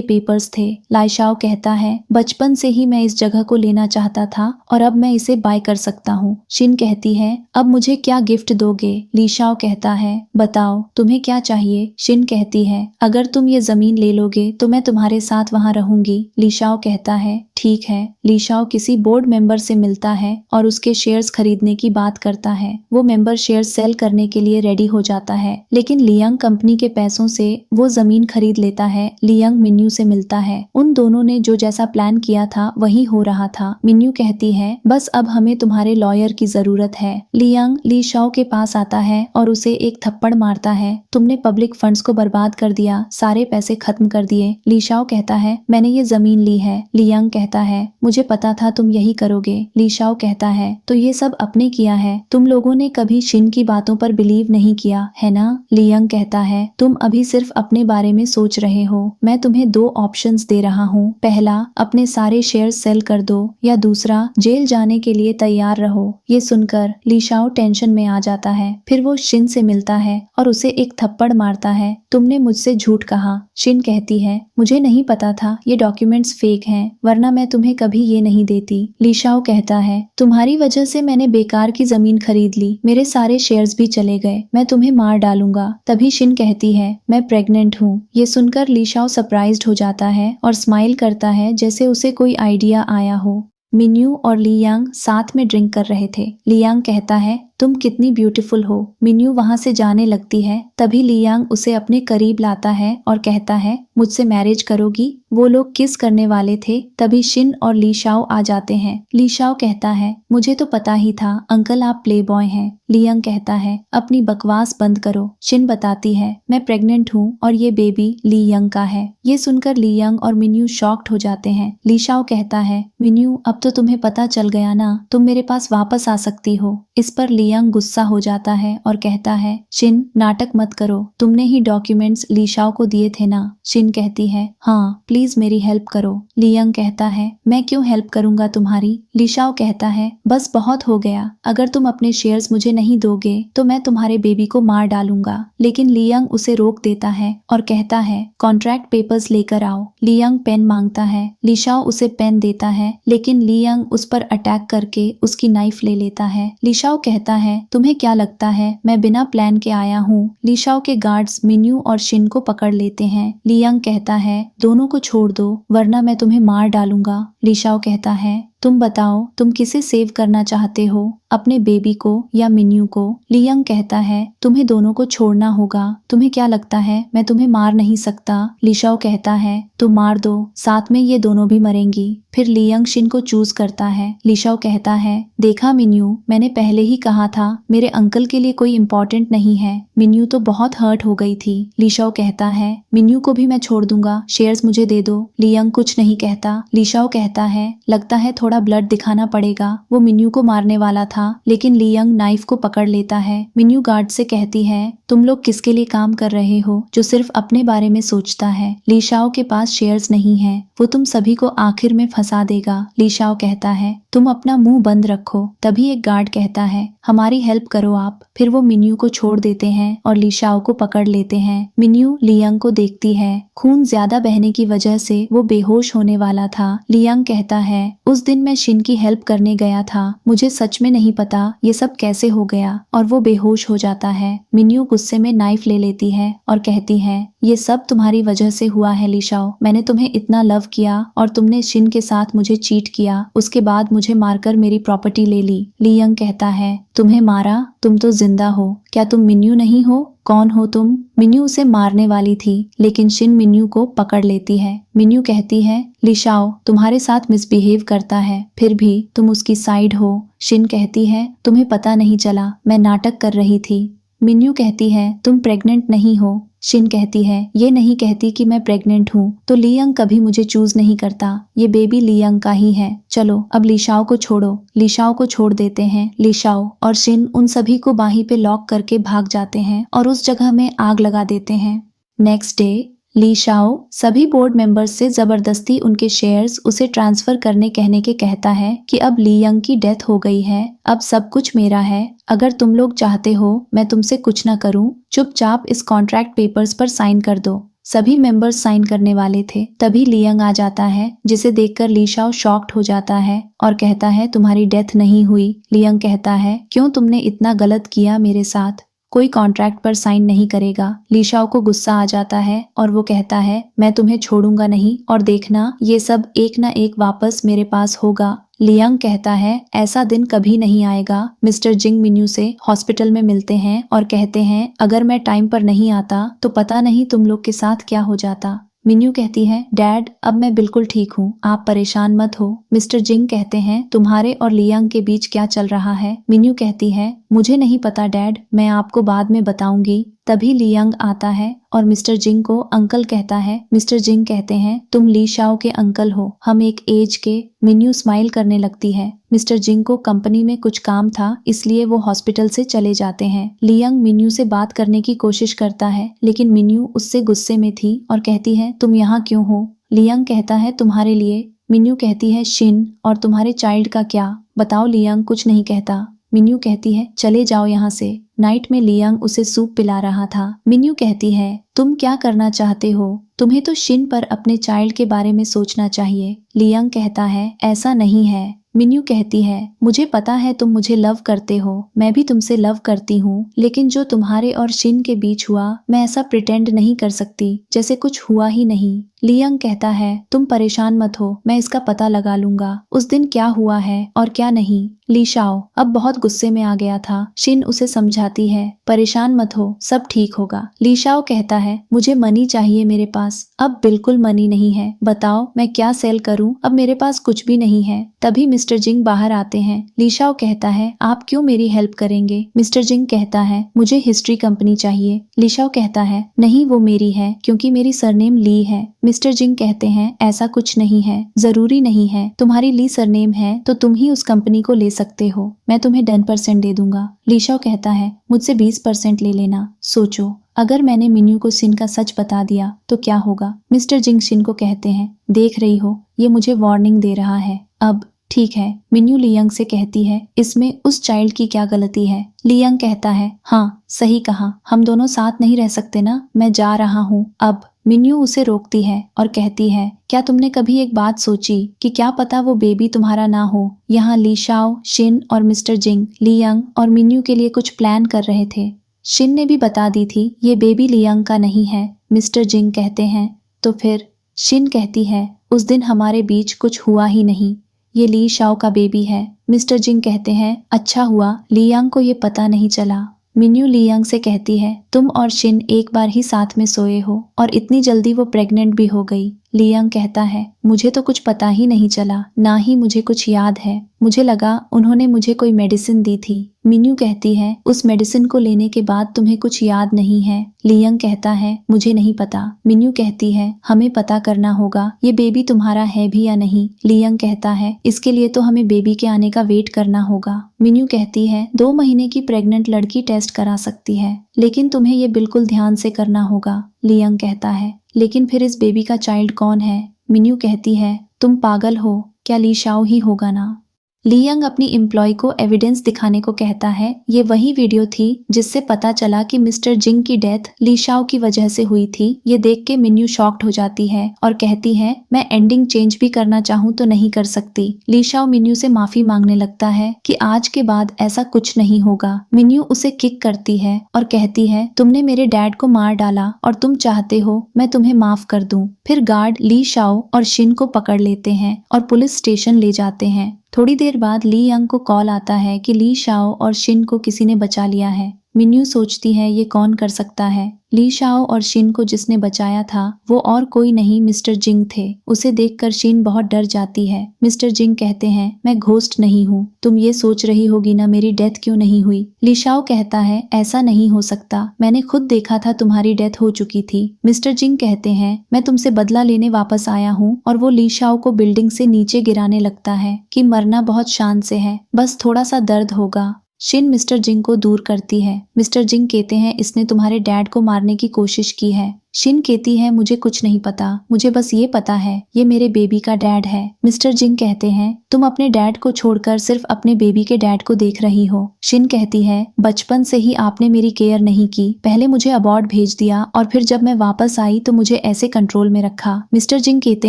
पेपर्स थे। लाइशाओ कहता है बचपन से ही मैं इस जगह को लेना चाहता था और अब मैं इसे बाय कर सकता हूँ। शिन कहती है अब मुझे क्या गिफ्ट दोगे? लीशाओ कहता है बताओ तुम्हें क्या चाहिए? शिन कहती है अगर तुम ये जमीन ले लोगे तो मैं तुम्हारे साथ वहाँ रहूंगी। लीशाओ कहता है ठीक है। लीशाओ किसी बोर्ड मेंबर से मिलता है और उसके शेयर्स खरीदने की बात करता है। वो मेंबर शेयर सेल करने के लिए रेडी हो जाता है, लेकिन लीयांग कंपनी के पैसों से वो जमीन खरीद लेता है। लीयांग मिन्यू से मिलता है। उन दोनों ने जो जैसा प्लान किया था वही हो रहा था। मिन्यू कहती है बस अब हमें तुम्हारे लॉयर की जरूरत है। लीयांग लीशाओ के पास आता है और उसे एक थप्पड़ मारता है तुमने पब्लिक फंड्स को बर्बाद कर दिया, सारे पैसे खत्म कर दिए। लीशाओ कहता है मैंने ये जमीन ली है। लीयांग कहता है मुझे पता था तुम यही करोगे। लीशाओ कहता है तो ये सब अपने किया है, तुम लोगों ने कभी शिन की बातों पर बिलीव नहीं किया है ना? लीयांग कहता है तुम अभी सिर्फ अपने बारे में सोच रहे हो, मैं तुम्हें दो ऑप्शंस दे रहा हूँ। पहला अपने सारे शेयर सेल कर दो या दूसरा जेल जाने के लिए तैयार रहो। ये सुनकर लीशाओ टेंशन में आ जाता है। फिर वो शिन से मिलता है और उसे एक थप्पड़ मारता है तुमने मुझसे झूठ कहा। शिन कहती है मुझे नहीं पता था ये डॉक्यूमेंट्स फेक हैं, वरना मैं तुम्हें कभी ये नहीं देती। लीशाओ कहता है तुम्हारी वजह से मैंने बेकार की जमीन खरीद ली, मेरे सारे शेयर्स भी चले गए, मैं तुम्हें मार डालूंगा। तभी शिन कहती है मैं प्रेग्नेंट हूँ। ये सुनकर लीशाओ सरप्राइज्ड हो जाता है और स्माइल करता है जैसे उसे कोई आइडिया आया हो। मिन्यू और लीयांग साथ में ड्रिंक कर रहे थे। लीयांग कहता है तुम कितनी ब्यूटीफुल हो। मिन्यू वहाँ से जाने लगती है। तभी लीयांग उसे अपने करीब लाता है और कहता है मुझसे मैरिज करोगी? वो लोग किस करने वाले थे, तभी शिन और लीशाओ आ जाते हैं। लीशाओ कहता है मुझे तो पता ही था अंकल आप प्ले बॉय हैं। लीयांग कहता है अपनी बकवास बंद करो। शिन बताती है मैं प्रेग्नेंट हूँ और ये बेबी लीयांग का है। ये सुनकर लीयांग और मिन्यू शॉक्ड हो जाते हैं। लीशाओ कहता है मिन्यू अब तो तुम्हें पता चल गया ना, तुम मेरे पास वापस आ सकती हो। इस पर लीयांग गुस्सा हो जाता है और कहता है शिन नाटक मत करो, तुमने ही डॉक्यूमेंट्स लीशाओ को दिए थे ना। शिन कहती है हाँ प्लीज मेरी हेल्प करो। लीयांग कहता है मैं क्यों हेल्प करूंगा तुम्हारी? लीशाओ कहता है बस बहुत हो गया, अगर तुम अपने शेयर्स मुझे नहीं दोगे तो मैं तुम्हारे बेबी को मार डालूंगा। लेकिन लीयांग उसे रोक देता है और कहता है कॉन्ट्रैक्ट पेपर्स लेकर आओ। लीयांग पेन मांगता है। लीशाओ उसे पेन देता है, लेकिन लीयांग उस पर अटैक करके उसकी नाइफ ले लेता है। लीशाओ कहता है तुम्हें क्या लगता है मैं बिना प्लान के आया हूँ? लीशाओ के गार्ड्स मिन्यू और शिन को पकड़ लेते हैं। लीयांग कहता है दोनों को छोड़ दो वरना मैं तुम्हें मार डालूंगा। लीशाओ कहता है तुम बताओ, तुम किसे सेव करना चाहते हो, अपने बेबी को या मिन्यू को? लियंग कहता है, तुम्हें दोनों को छोड़ना होगा। तुम्हें क्या लगता है मैं तुम्हें मार नहीं सकता? लीशाओ कहता है, तो मार दो, साथ में ये दोनों भी मरेंगी। फिर लियंग शिन को चूज करता है। लीशाओ कहता है, देखा मिन्यू, मैंने पहले ही कहा था मेरे अंकल के लिए कोई इम्पोर्टेंट नहीं है। मिन्यू तो बहुत हर्ट हो गई थी। लीशाओ कहता है, मिन्यू को भी मैं छोड़ दूंगा, शेयर्स मुझे दे दो। लियंग कुछ नहीं कहता। लीशाओ कहता है, लगता है थोड़ा ब्लड दिखाना पड़ेगा। वो मिन्यू को मारने वाला था, लेकिन लियंग नाइफ को पकड़ लेता है। मिन्यू गार्ड से कहती है, तुम लोग किसके लिए काम कर रहे हो जो सिर्फ अपने बारे में सोचता है? लीशाओ के पास शेयर्स नहीं है, वो तुम सभी को आखिर में फंसा देगा। लीशाओ कहता है, तुम अपना मुंह बंद रखो। तभी एक गार्ड कहता है, हमारी हेल्प करो आप। फिर वो मिन्यू को छोड़ देते हैं और लीशाओ को पकड़ लेते हैं। मिन्यू लियंग को देखती है। खून ज्यादा बहने की वजह से वो बेहोश होने वाला था। लियंग कहता है, उस दिन मैं शिन की हेल्प करने गया था, मुझे सच में नहीं पता ये सब कैसे हो गया, और वो बेहोश हो जाता है। मिन्यू गुस्से में नाइफ ले लेती है और कहती है, ये सब तुम्हारी वजह से हुआ है लीशाओ। मैंने तुम्हें इतना लव किया और तुमने शिन के साथ मुझे चीट किया, उसके बाद मुझे मारकर मेरी प्रॉपर्टी ले ली। लियंग कहता है, तुम्हें मारा? तुम तो जिंदा हो, क्या तुम मिन्यू नहीं हो? कौन हो तुम? मिन्यू उसे मारने वाली थी, लेकिन शिन मिन्यू को पकड़ लेती है। मिन्यू कहती है, लीशाओ तुम्हारे साथ मिसबिहेव करता है, फिर भी तुम उसकी साइड हो। शिन कहती है, तुम्हें पता नहीं चला, मैं नाटक कर रही थी। मिन्यू कहती है, तुम प्रेग्नेंट नहीं हो। शिन कहती है, ये नहीं कहती कि मैं प्रेग्नेंट हूँ, तो लियंग कभी मुझे चूज नहीं करता, ये बेबी लियंग का ही है। चलो अब लीशाओ को छोड़ो। लीशाओ को छोड़ देते हैं। लीशाओ और शिन उन सभी को बाहीं पे लॉक करके भाग जाते हैं और उस जगह में आग लगा देते हैं। नेक्स्ट डे लीशाओ सभी बोर्ड मेंबर्स से जबरदस्ती उनके शेयर्स उसे ट्रांसफर करने कहने के कहता है कि अब लियंग की डेथ हो गई है, अब सब कुछ मेरा है। अगर तुम लोग चाहते हो मैं तुमसे कुछ ना करूं, चुपचाप इस कॉन्ट्रैक्ट पेपर्स पर साइन कर दो। सभी मेंबर्स साइन करने वाले थे, तभी लियंग आ जाता है, जिसे देखकर लीशाओ शॉक्ड हो जाता है और कहता है, तुम्हारी डेथ नहीं हुई। लियंग कहता है, क्यों तुमने इतना गलत किया मेरे साथ? कोई कॉन्ट्रैक्ट पर साइन नहीं करेगा। लीशाओ को गुस्सा आ जाता है और वो कहता है, मैं तुम्हें छोड़ूंगा नहीं, और देखना ये सब एक ना एक वापस मेरे पास होगा। लियंग कहता है, ऐसा दिन कभी नहीं आएगा। मिस्टर जिंग मिन्यू से हॉस्पिटल में मिलते हैं और कहते हैं, अगर मैं टाइम पर नहीं आता तो पता नहीं तुम लोग के साथ क्या हो जाता। मिन्यू कहती है, डैड अब मैं बिल्कुल ठीक हूँ, आप परेशान मत हो। मिस्टर जिंग कहते हैं, तुम्हारे और लियंग के बीच क्या चल रहा है? मिन्यू कहती है, मुझे नहीं पता डैड, मैं आपको बाद में बताऊंगी। तभी लियंग आता है और मिस्टर जिंग को अंकल कहता है। मिस्टर जिंग कहते हैं, तुम लीशाओ के अंकल हो, हम एक एज के। मिन्यू स्माइल करने लगती है। मिस्टर जिंग को कंपनी में कुछ काम था, इसलिए वो हॉस्पिटल से चले जाते हैं। लियंग मिन्यू से बात करने की कोशिश करता है, लेकिन मिन्यू उससे गुस्से में थी और कहती है, तुम यहाँ क्यों हो? लियंग कहता है, तुम्हारे लिए। मिन्यू कहती है, शिन और तुम्हारे चाइल्ड का क्या? बताओ। लियंग कुछ नहीं कहता। मिन्यू कहती है, चले जाओ यहाँ से। नाइट में लियंग उसे सूप पिला रहा था। मिन्यू कहती है, तुम क्या करना चाहते हो? तुम्हें तो शिन पर अपने चाइल्ड के बारे में सोचना चाहिए। लियंग कहता है, ऐसा नहीं है। मिन्यू कहती है, मुझे पता है तुम मुझे लव करते हो, मैं भी तुमसे लव करती हूँ, लेकिन जो तुम्हारे और शिन के बीच हुआ, मैं ऐसा प्रिटेंड नहीं कर सकती जैसे कुछ हुआ ही नहीं। लियंग कहता है, तुम परेशान मत हो, मैं इसका पता लगा लूंगा, उस दिन क्या हुआ है और क्या नहीं। लीशाओ अब बहुत गुस्से में आ गया था। शिन उसे समझाती है, परेशान मत हो, सब ठीक होगा। लीशाओ कहता है, मुझे मनी चाहिए मेरे पास। अब बिल्कुल मनी नहीं है, बताओ मैं क्या सेल करूं, अब मेरे पास कुछ भी नहीं है। तभी मिस्टर जिंग बाहर आते हैं। लीशाओ कहता है, आप क्यों मेरी हेल्प करेंगे? मिस्टर जिंग कहता है, मुझे हिस्ट्री कंपनी चाहिए। लीशाओ कहता है, नहीं वो मेरी है, क्योंकि मेरी सरनेम ली है। मिस्टर जिंग कहते हैं, ऐसा कुछ नहीं है, जरूरी नहीं है, तुम्हारी ली सरनेम है तो तुम ही उस कंपनी को ले सकते हो, मैं तुम्हें 10% दे दूंगा। लीशाओ कहता है, मुझसे 20% ले लेना। सोचो, अगर मैंने मिन्यू को शिन का सच बता दिया तो क्या होगा? मिस्टर जिंग शिन को कहते हैं, देख रही हो, ये मुझे वार्निंग दे रहा है। अब ठीक है। मिन्यू लियंग से कहती है, इसमें उस चाइल्ड की क्या गलती है? लियंग कहता है, हाँ सही कहा, हम दोनों साथ नहीं रह सकते ना, मैं जा रहा हूँ अब। मिन्यू उसे रोकती है और कहती है, क्या तुमने कभी एक बात सोची कि क्या पता वो बेबी तुम्हारा ना हो? यहाँ लीशाओ, शिन और मिस्टर जिंग लियंग और मिन्यू के लिए कुछ प्लान कर रहे थे। शिन ने भी बता दी थी ये बेबी लियंग का नहीं है। मिस्टर जिंग कहते हैं, तो फिर? शिन कहती है, उस दिन हमारे बीच कुछ हुआ ही नहीं, ये ली शाओ का बेबी है। मिस्टर जिंग कहते हैं अच्छा हुआ लियांग को ये पता नहीं चला। मिन्यू लियांग से कहती है तुम और शिन एक बार ही साथ में सोए हो और इतनी जल्दी वो प्रेग्नेंट भी हो गई। लियांग कहता है मुझे तो कुछ पता ही नहीं चला, ना ही मुझे कुछ याद है, मुझे लगा उन्होंने मुझे कोई मेडिसिन दी थी। मिन्यू कहती है उस मेडिसिन को लेने के बाद तुम्हें कुछ याद नहीं है। लियांग कहता है मुझे नहीं पता। मिन्यू कहती है हमें पता करना होगा ये बेबी तुम्हारा है भी या नहीं। लियांग कहता है इसके लिए तो हमें बेबी के आने का वेट करना होगा। मिन्यू कहती है 2 महीने की प्रेग्नेंट लड़की टेस्ट करा सकती है, लेकिन तुम्हें ये बिल्कुल ध्यान से करना होगा। लियांग कहता है लेकिन फिर इस बेबी का चाइल्ड कौन है। मिन्यू कहती है तुम पागल हो, क्या ली शाओ ही होगा ना। लियांग अपनी एम्प्लॉय को एविडेंस दिखाने को कहता है ये वही वीडियो थी जिससे पता चला कि मिस्टर जिंग की डेथ ली शाओ की वजह से हुई थी। ये देख के मिन्यू शॉक्ड हो जाती है और कहती है मैं एंडिंग चेंज भी करना चाहूँ तो नहीं कर सकती। ली शाओ मिन्यू से माफी मांगने लगता है कि आज के बाद ऐसा कुछ नहीं होगा। मिन्यू उसे किक करती है और कहती है तुमने मेरे डैड को मार डाला और तुम चाहते हो मैं तुम्हें माफ कर दूं। फिर गार्ड ली शाओ और शिन को पकड़ लेते हैं और पुलिस स्टेशन ले जाते हैं। थोड़ी देर बाद लियांग को कॉल आता है कि ली शाओ और शिन को किसी ने बचा लिया है। मिन्यू सोचती है ये कौन कर सकता है। ली शाओ और शिन को जिसने बचाया था वो और कोई नहीं मिस्टर जिंग थे। उसे देखकर शिन बहुत डर जाती है। मिस्टर जिंग कहते हैं मैं घोस्ट नहीं हूँ, तुम ये सोच रही होगी ना मेरी डेथ क्यों नहीं हुई। ली शाओ कहता है ऐसा नहीं हो सकता, मैंने खुद देखा था तुम्हारी डेथ हो चुकी थी। मिस्टर जिंग कहते हैं मैं तुमसे बदला लेने वापस आया हूँ और वो ली शाओ को बिल्डिंग से नीचे गिराने लगता है कि मरना बहुत शान से है, बस थोड़ा सा दर्द होगा। शिन मिस्टर जिंग को दूर करती है। मिस्टर जिंग कहते हैं इसने तुम्हारे डैड को मारने की कोशिश की है। शिन कहती है मुझे कुछ नहीं पता, मुझे बस ये पता है ये मेरे बेबी का डैड है। मिस्टर जिंग कहते हैं तुम अपने डैड को छोड़कर सिर्फ अपने बेबी के डैड को देख रही हो। शिन कहती है बचपन से ही आपने मेरी केयर नहीं की, पहले मुझे अबॉर्ड भेज दिया और फिर जब मैं वापस आई तो मुझे ऐसे कंट्रोल में रखा। मिस्टर जिंग कहते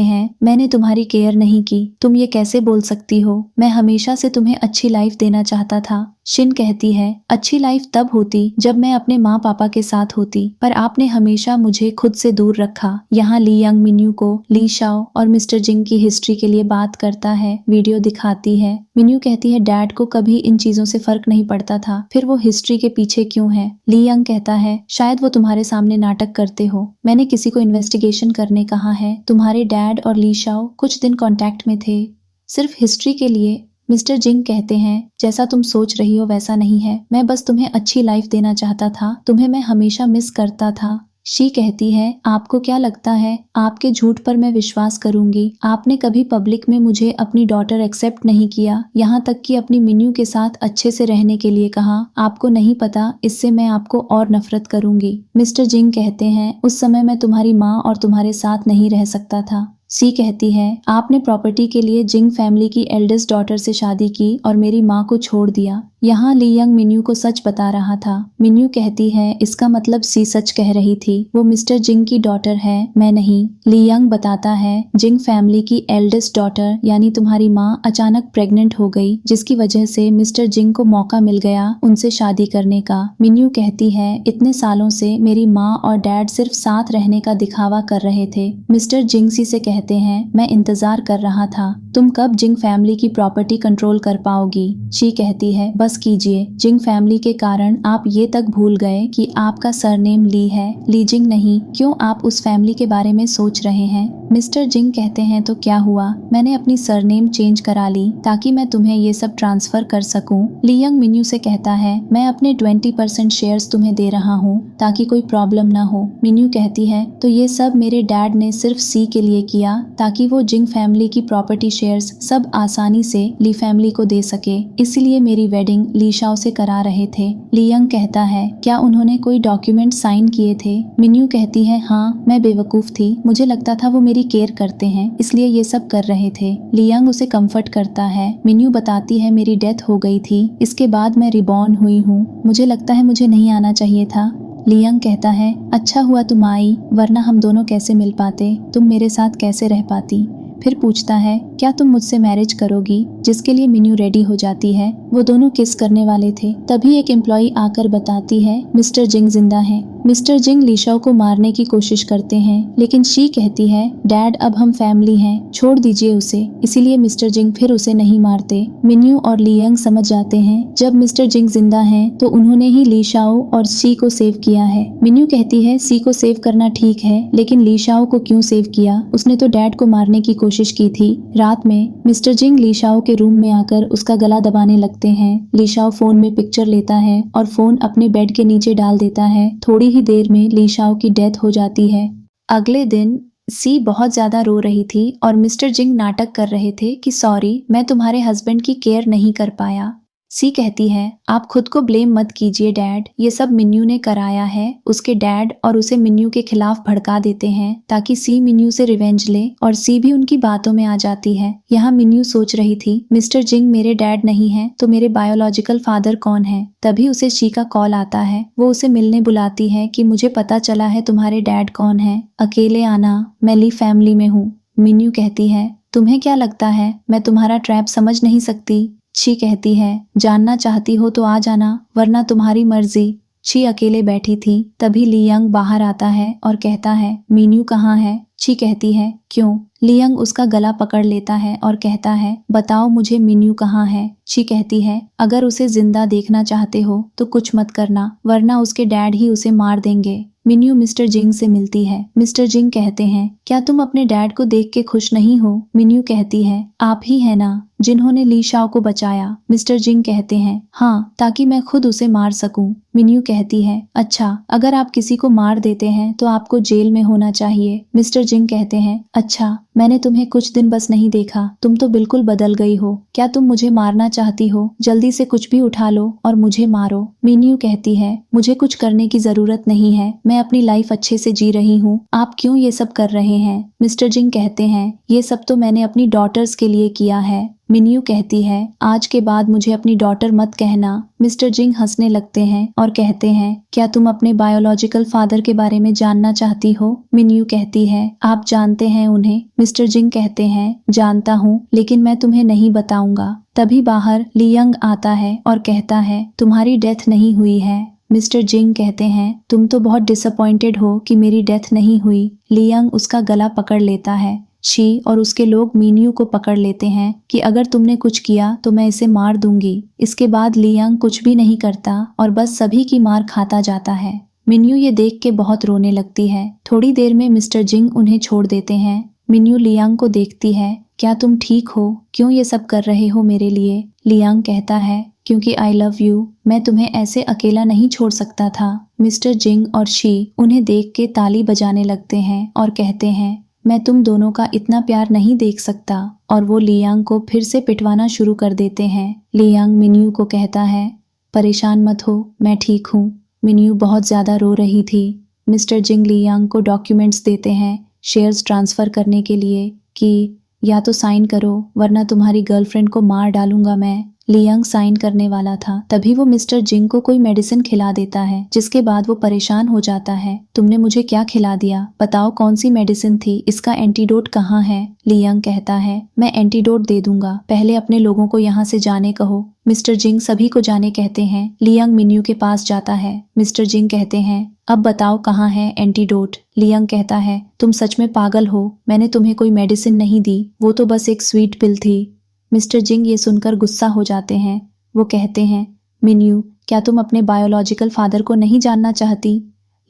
हैं मैंने तुम्हारी केयर नहीं की, तुम ये कैसे बोल सकती हो, मैं हमेशा से तुम्हें अच्छी लाइफ देना चाहता था। शिन कहती है अच्छी लाइफ तब होती जब मैं अपने माँ पापा के साथ होती, पर आपने हमेशा मुझे खुद से दूर रखा। यहाँ लियांग मिन्यू को ली शाओ और मिस्टर जिंग की हिस्ट्री के लिए बात करता है, वीडियो दिखाती है। मिन्यू कहती है डैड को कभी इन चीजों से फर्क नहीं पड़ता था, फिर वो हिस्ट्री के पीछे क्यों है। लियांग कहता है शायद वो तुम्हारे सामने नाटक करते हो, मैंने किसी को इन्वेस्टिगेशन करने कहा है। तुम्हारे डैड और ली शाओ कुछ दिन कांटेक्ट में थे, सिर्फ हिस्ट्री के लिए। मिस्टर जिंग कहते हैं जैसा तुम सोच रही हो वैसा नहीं है, मैं बस तुम्हें अच्छी लाइफ देना चाहता था, तुम्हें मैं हमेशा मिस करता था। शी कहती है आपको क्या लगता है आपके झूठ पर मैं विश्वास करूंगी, आपने कभी पब्लिक में मुझे अपनी डॉटर एक्सेप्ट नहीं किया, यहाँ तक कि अपनी मिन्यू के साथ अच्छे से रहने के लिए कहा, आपको नहीं पता इससे मैं आपको और नफरत करूंगी। मिस्टर जिंग कहते हैं उस समय मैं तुम्हारी माँ और तुम्हारे साथ नहीं रह सकता था। सी कहती है आपने प्रॉपर्टी के लिए जिंग फैमिली की एल्डेस्ट डॉटर से शादी की और मेरी माँ को छोड़ दिया। यहाँ लियांग मिन्यू को सच बता रहा था। मिन्यू कहती है इसका मतलब सी सच कह रही थी, वो मिस्टर जिंग की डॉटर है, मैं नहीं। लियांग बताता है जिंग फैमिली की एल्डेस्ट डॉटर यानी तुम्हारी माँ अचानक प्रेग्नेंट हो गई, जिसकी वजह से मिस्टर जिंग को मौका मिल गया उनसे शादी करने का। मिन्यू कहती है इतने सालों से मेरी माँ और डैड सिर्फ साथ रहने का दिखावा कर रहे थे। मिस्टर जिंग सी से कहते हैं मैं इंतजार कर रहा था, तुम कब जिंग फैमिली की प्रॉपर्टी कंट्रोल कर पाओगी। शी कहती है बस कीजिए, जिंग फैमिली के कारण आप ये तक भूल गए कि आपका सरनेम ली है, ली जिंग नहीं। क्यों आप उस फैमिली के बारे में सोच रहे हैं। मिस्टर जिंग कहते हैं तो क्या हुआ, मैंने अपनी सरनेम चेंज करा ली ताकि मैं तुम्हें ये सब ट्रांसफर कर सकूं। लियांग मिन्यू से कहता है मैं अपने 20% शेयर्स तुम्हें दे रहा हूँ ताकि कोई प्रॉब्लम ना हो। मिन्यू कहती है तो ये सब मेरे डैड ने सिर्फ सी के लिए किया ताकि वो जिंग फैमिली की प्रॉपर्टी शेयर्स सब आसानी से ली फैमिली को दे सके, इसलिए मेरी वेडिंग ली शाओ से करा रहे थे। लियांग कहता है क्या उन्होंने कोई डॉक्यूमेंट साइन किए थे। मिन्यू कहती है हाँ, मैं बेवकूफ थी, मुझे लगता था वो मेरी केयर करते हैं इसलिए ये सब कर रहे थे। लियांग उसे कंफर्ट करता है। मिन्यू बताती है मेरी डेथ हो गई थी, इसके बाद मैं रिबॉर्न हुई हूँ, मुझे लगता है मुझे नहीं आना चाहिए था। लियांग कहता है अच्छा हुआ तुम आई, वरना हम दोनों कैसे मिल पाते, तुम मेरे साथ कैसे रह पाती। फिर पूछता है क्या तुम मुझसे मैरिज करोगी, जिसके लिए मिन्यू रेडी हो जाती है। वो दोनों किस करने वाले थे, तभी एक एम्प्लॉई आकर बताती है मिस्टर जिंग जिंदा है। मिस्टर जिंग लीशाओ को मारने की कोशिश करते हैं, लेकिन शी कहती है डैड अब हम फैमिली हैं, छोड़ दीजिए उसे। इसीलिए मिस्टर जिंग फिर उसे नहीं मारते। मिन्यू और लियांग समझ जाते हैं जब मिस्टर जिंग जिंदा हैं तो उन्होंने ही लीशाओ और शी को सेव किया है। मिन्यू कहती है शी को सेव करना ठीक है, लेकिन लीशाओ को क्यों सेव किया? उसने तो डैड को मारने की कोशिश की थी। रात में मिस्टर जिंग लीशाओ के रूम में आकर उसका गला दबाने लगते हैं। लीशाओ फोन में पिक्चर लेता है और फोन अपने बेड के नीचे डाल देता है। थोड़ी ही देर में लीशाओ की डेथ हो जाती है। अगले दिन सी बहुत ज्यादा रो रही थी और मिस्टर जिंग नाटक कर रहे थे कि सॉरी, मैं तुम्हारे हस्बैंड की केयर नहीं कर पाया। सी कहती है आप खुद को ब्लेम मत कीजिए डैड, ये सब मिन्यू ने कराया है। उसके डैड और उसे मिन्यू के खिलाफ भड़का देते हैं ताकि सी मिन्यू से रिवेंज ले और सी भी उनकी बातों में आ जाती है। यहाँ मिन्यू सोच रही थी मिस्टर जिंग मेरे डैड नहीं है तो मेरे बायोलॉजिकल फादर कौन है। तभी उसे शी का कॉल आता है। वो उसे मिलने बुलाती है कि मुझे पता चला है तुम्हारे डैड कौन है, अकेले आना, मैं ली फैमिली में हूँ। मिन्यू कहती है तुम्हें क्या लगता है मैं तुम्हारा ट्रैप समझ नहीं सकती? शी कहती है जानना चाहती हो तो आ जाना, वरना तुम्हारी मर्जी। शी अकेले बैठी थी। तभी लियांग बाहर आता है और कहता है मिन्यू कहाँ है? शी कहती है क्यों? लियांग उसका गला पकड़ लेता है और कहता है बताओ मुझे मिन्यू कहाँ है? शी कहती है अगर उसे जिंदा देखना चाहते हो तो कुछ मत करना, वरना उसके डैड ही उसे मार देंगे। मिन्यू मिस्टर जिंग से मिलती है। मिस्टर जिंग कहते हैं क्या तुम अपने डैड को देख के खुश नहीं हो? मिन्यू कहती है आप ही है ना जिन्होंने लीशाओ को बचाया। मिस्टर जिंग कहते हैं हाँ, ताकि मैं खुद उसे मार सकूं। मिन्यू कहती है अच्छा, अगर आप किसी को मार देते हैं तो आपको जेल में होना चाहिए। मिस्टर जिंग कहते हैं अच्छा, मैंने तुम्हें कुछ दिन बस नहीं देखा, तुम तो बिल्कुल बदल गई हो। क्या तुम मुझे मारना चाहती हो? जल्दी से कुछ भी उठा लो और मुझे मारो। मिन्यू कहती है मुझे कुछ करने की जरूरत नहीं है, मैं अपनी लाइफ अच्छे से जी रही हूँ, आप क्यों ये सब कर रहे हैं? मिस्टर जिंग कहते हैं ये सब तो मैंने अपनी डॉटर्स के लिए किया है। मिन्यू कहती है आज के बाद मुझे अपनी डॉटर मत कहना। मिस्टर जिंग हंसने लगते हैं और कहते हैं क्या तुम अपने बायोलॉजिकल फादर के बारे में जानना चाहती हो? मिन्यू कहती है आप जानते हैं उन्हें? मिस्टर जिंग कहते हैं जानता हूँ, लेकिन मैं तुम्हें नहीं बताऊंगा। तभी बाहर लियांग आता है और कहता है तुम्हारी डेथ नहीं हुई है। मिस्टर जिंग कहते हैं तुम तो बहुत डिसअपॉइंटेड हो कि मेरी डेथ नहीं हुई। लियांग उसका गला पकड़ लेता है। शी और उसके लोग मिन्यू को पकड़ लेते हैं कि अगर तुमने कुछ किया तो मैं इसे मार दूंगी। इसके बाद लियांग कुछ भी नहीं करता और बस सभी की मार खाता जाता है। मिन्यू ये देख के बहुत रोने लगती है। थोड़ी देर में मिस्टर जिंग उन्हें छोड़ देते हैं। मिन्यू लियांग को देखती है क्या तुम ठीक हो? क्यों ये सब कर रहे हो मेरे लिए? लियांग कहता है क्योंकि आई लव यू, मैं तुम्हें ऐसे अकेला नहीं छोड़ सकता था। मिस्टर जिंग और शी उन्हें देख के ताली बजाने लगते हैं और कहते हैं मैं तुम दोनों का इतना प्यार नहीं देख सकता, और वो लियांग को फिर से पिटवाना शुरू कर देते हैं। लियांग मिन्यू को कहता है परेशान मत हो, मैं ठीक हूँ। मिन्यू बहुत ज्यादा रो रही थी। मिस्टर जिंग लियांग को डॉक्यूमेंट्स देते हैं शेयर्स ट्रांसफर करने के लिए कि या तो साइन करो वरना तुम्हारी गर्लफ्रेंड को मार डालूंगा मैं। लियांग साइन करने वाला था, तभी वो मिस्टर जिंग को कोई मेडिसिन खिला देता है, जिसके बाद वो परेशान हो जाता है। तुमने मुझे क्या खिला दिया? बताओ कौन सी मेडिसिन थी? इसका एंटीडोट कहाँ है? लियांग कहता है मैं एंटीडोट दे दूंगा, पहले अपने लोगों को यहाँ से जाने कहो। मिस्टर जिंग सभी को जाने कहते हैं। लियांग मिन्यू के पास जाता है। मिस्टर जिंग कहते हैं अब बताओ कहाँ है एंटीडोट? लियांग कहता है तुम सच में पागल हो, मैंने तुम्हें कोई मेडिसिन नहीं दी, वो तो बस एक स्वीट पिल थी। मिस्टर जिंग ये सुनकर गुस्सा हो जाते हैं। वो कहते हैं मिन्यू क्या तुम अपने बायोलॉजिकल फादर को नहीं जानना चाहती?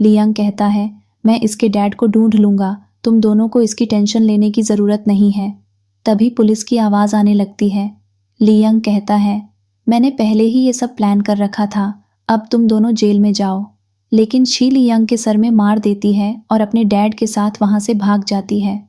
लियांग कहता है मैं इसके डैड को ढूंढ लूंगा, तुम दोनों को इसकी टेंशन लेने की जरूरत नहीं है। तभी पुलिस की आवाज आने लगती है। लियांग कहता है मैंने पहले ही ये सब प्लान कर रखा था, अब तुम दोनों जेल में जाओ। लेकिन शी लियांग के सर में मार देती है और अपने डैड के साथ वहां से भाग जाती है।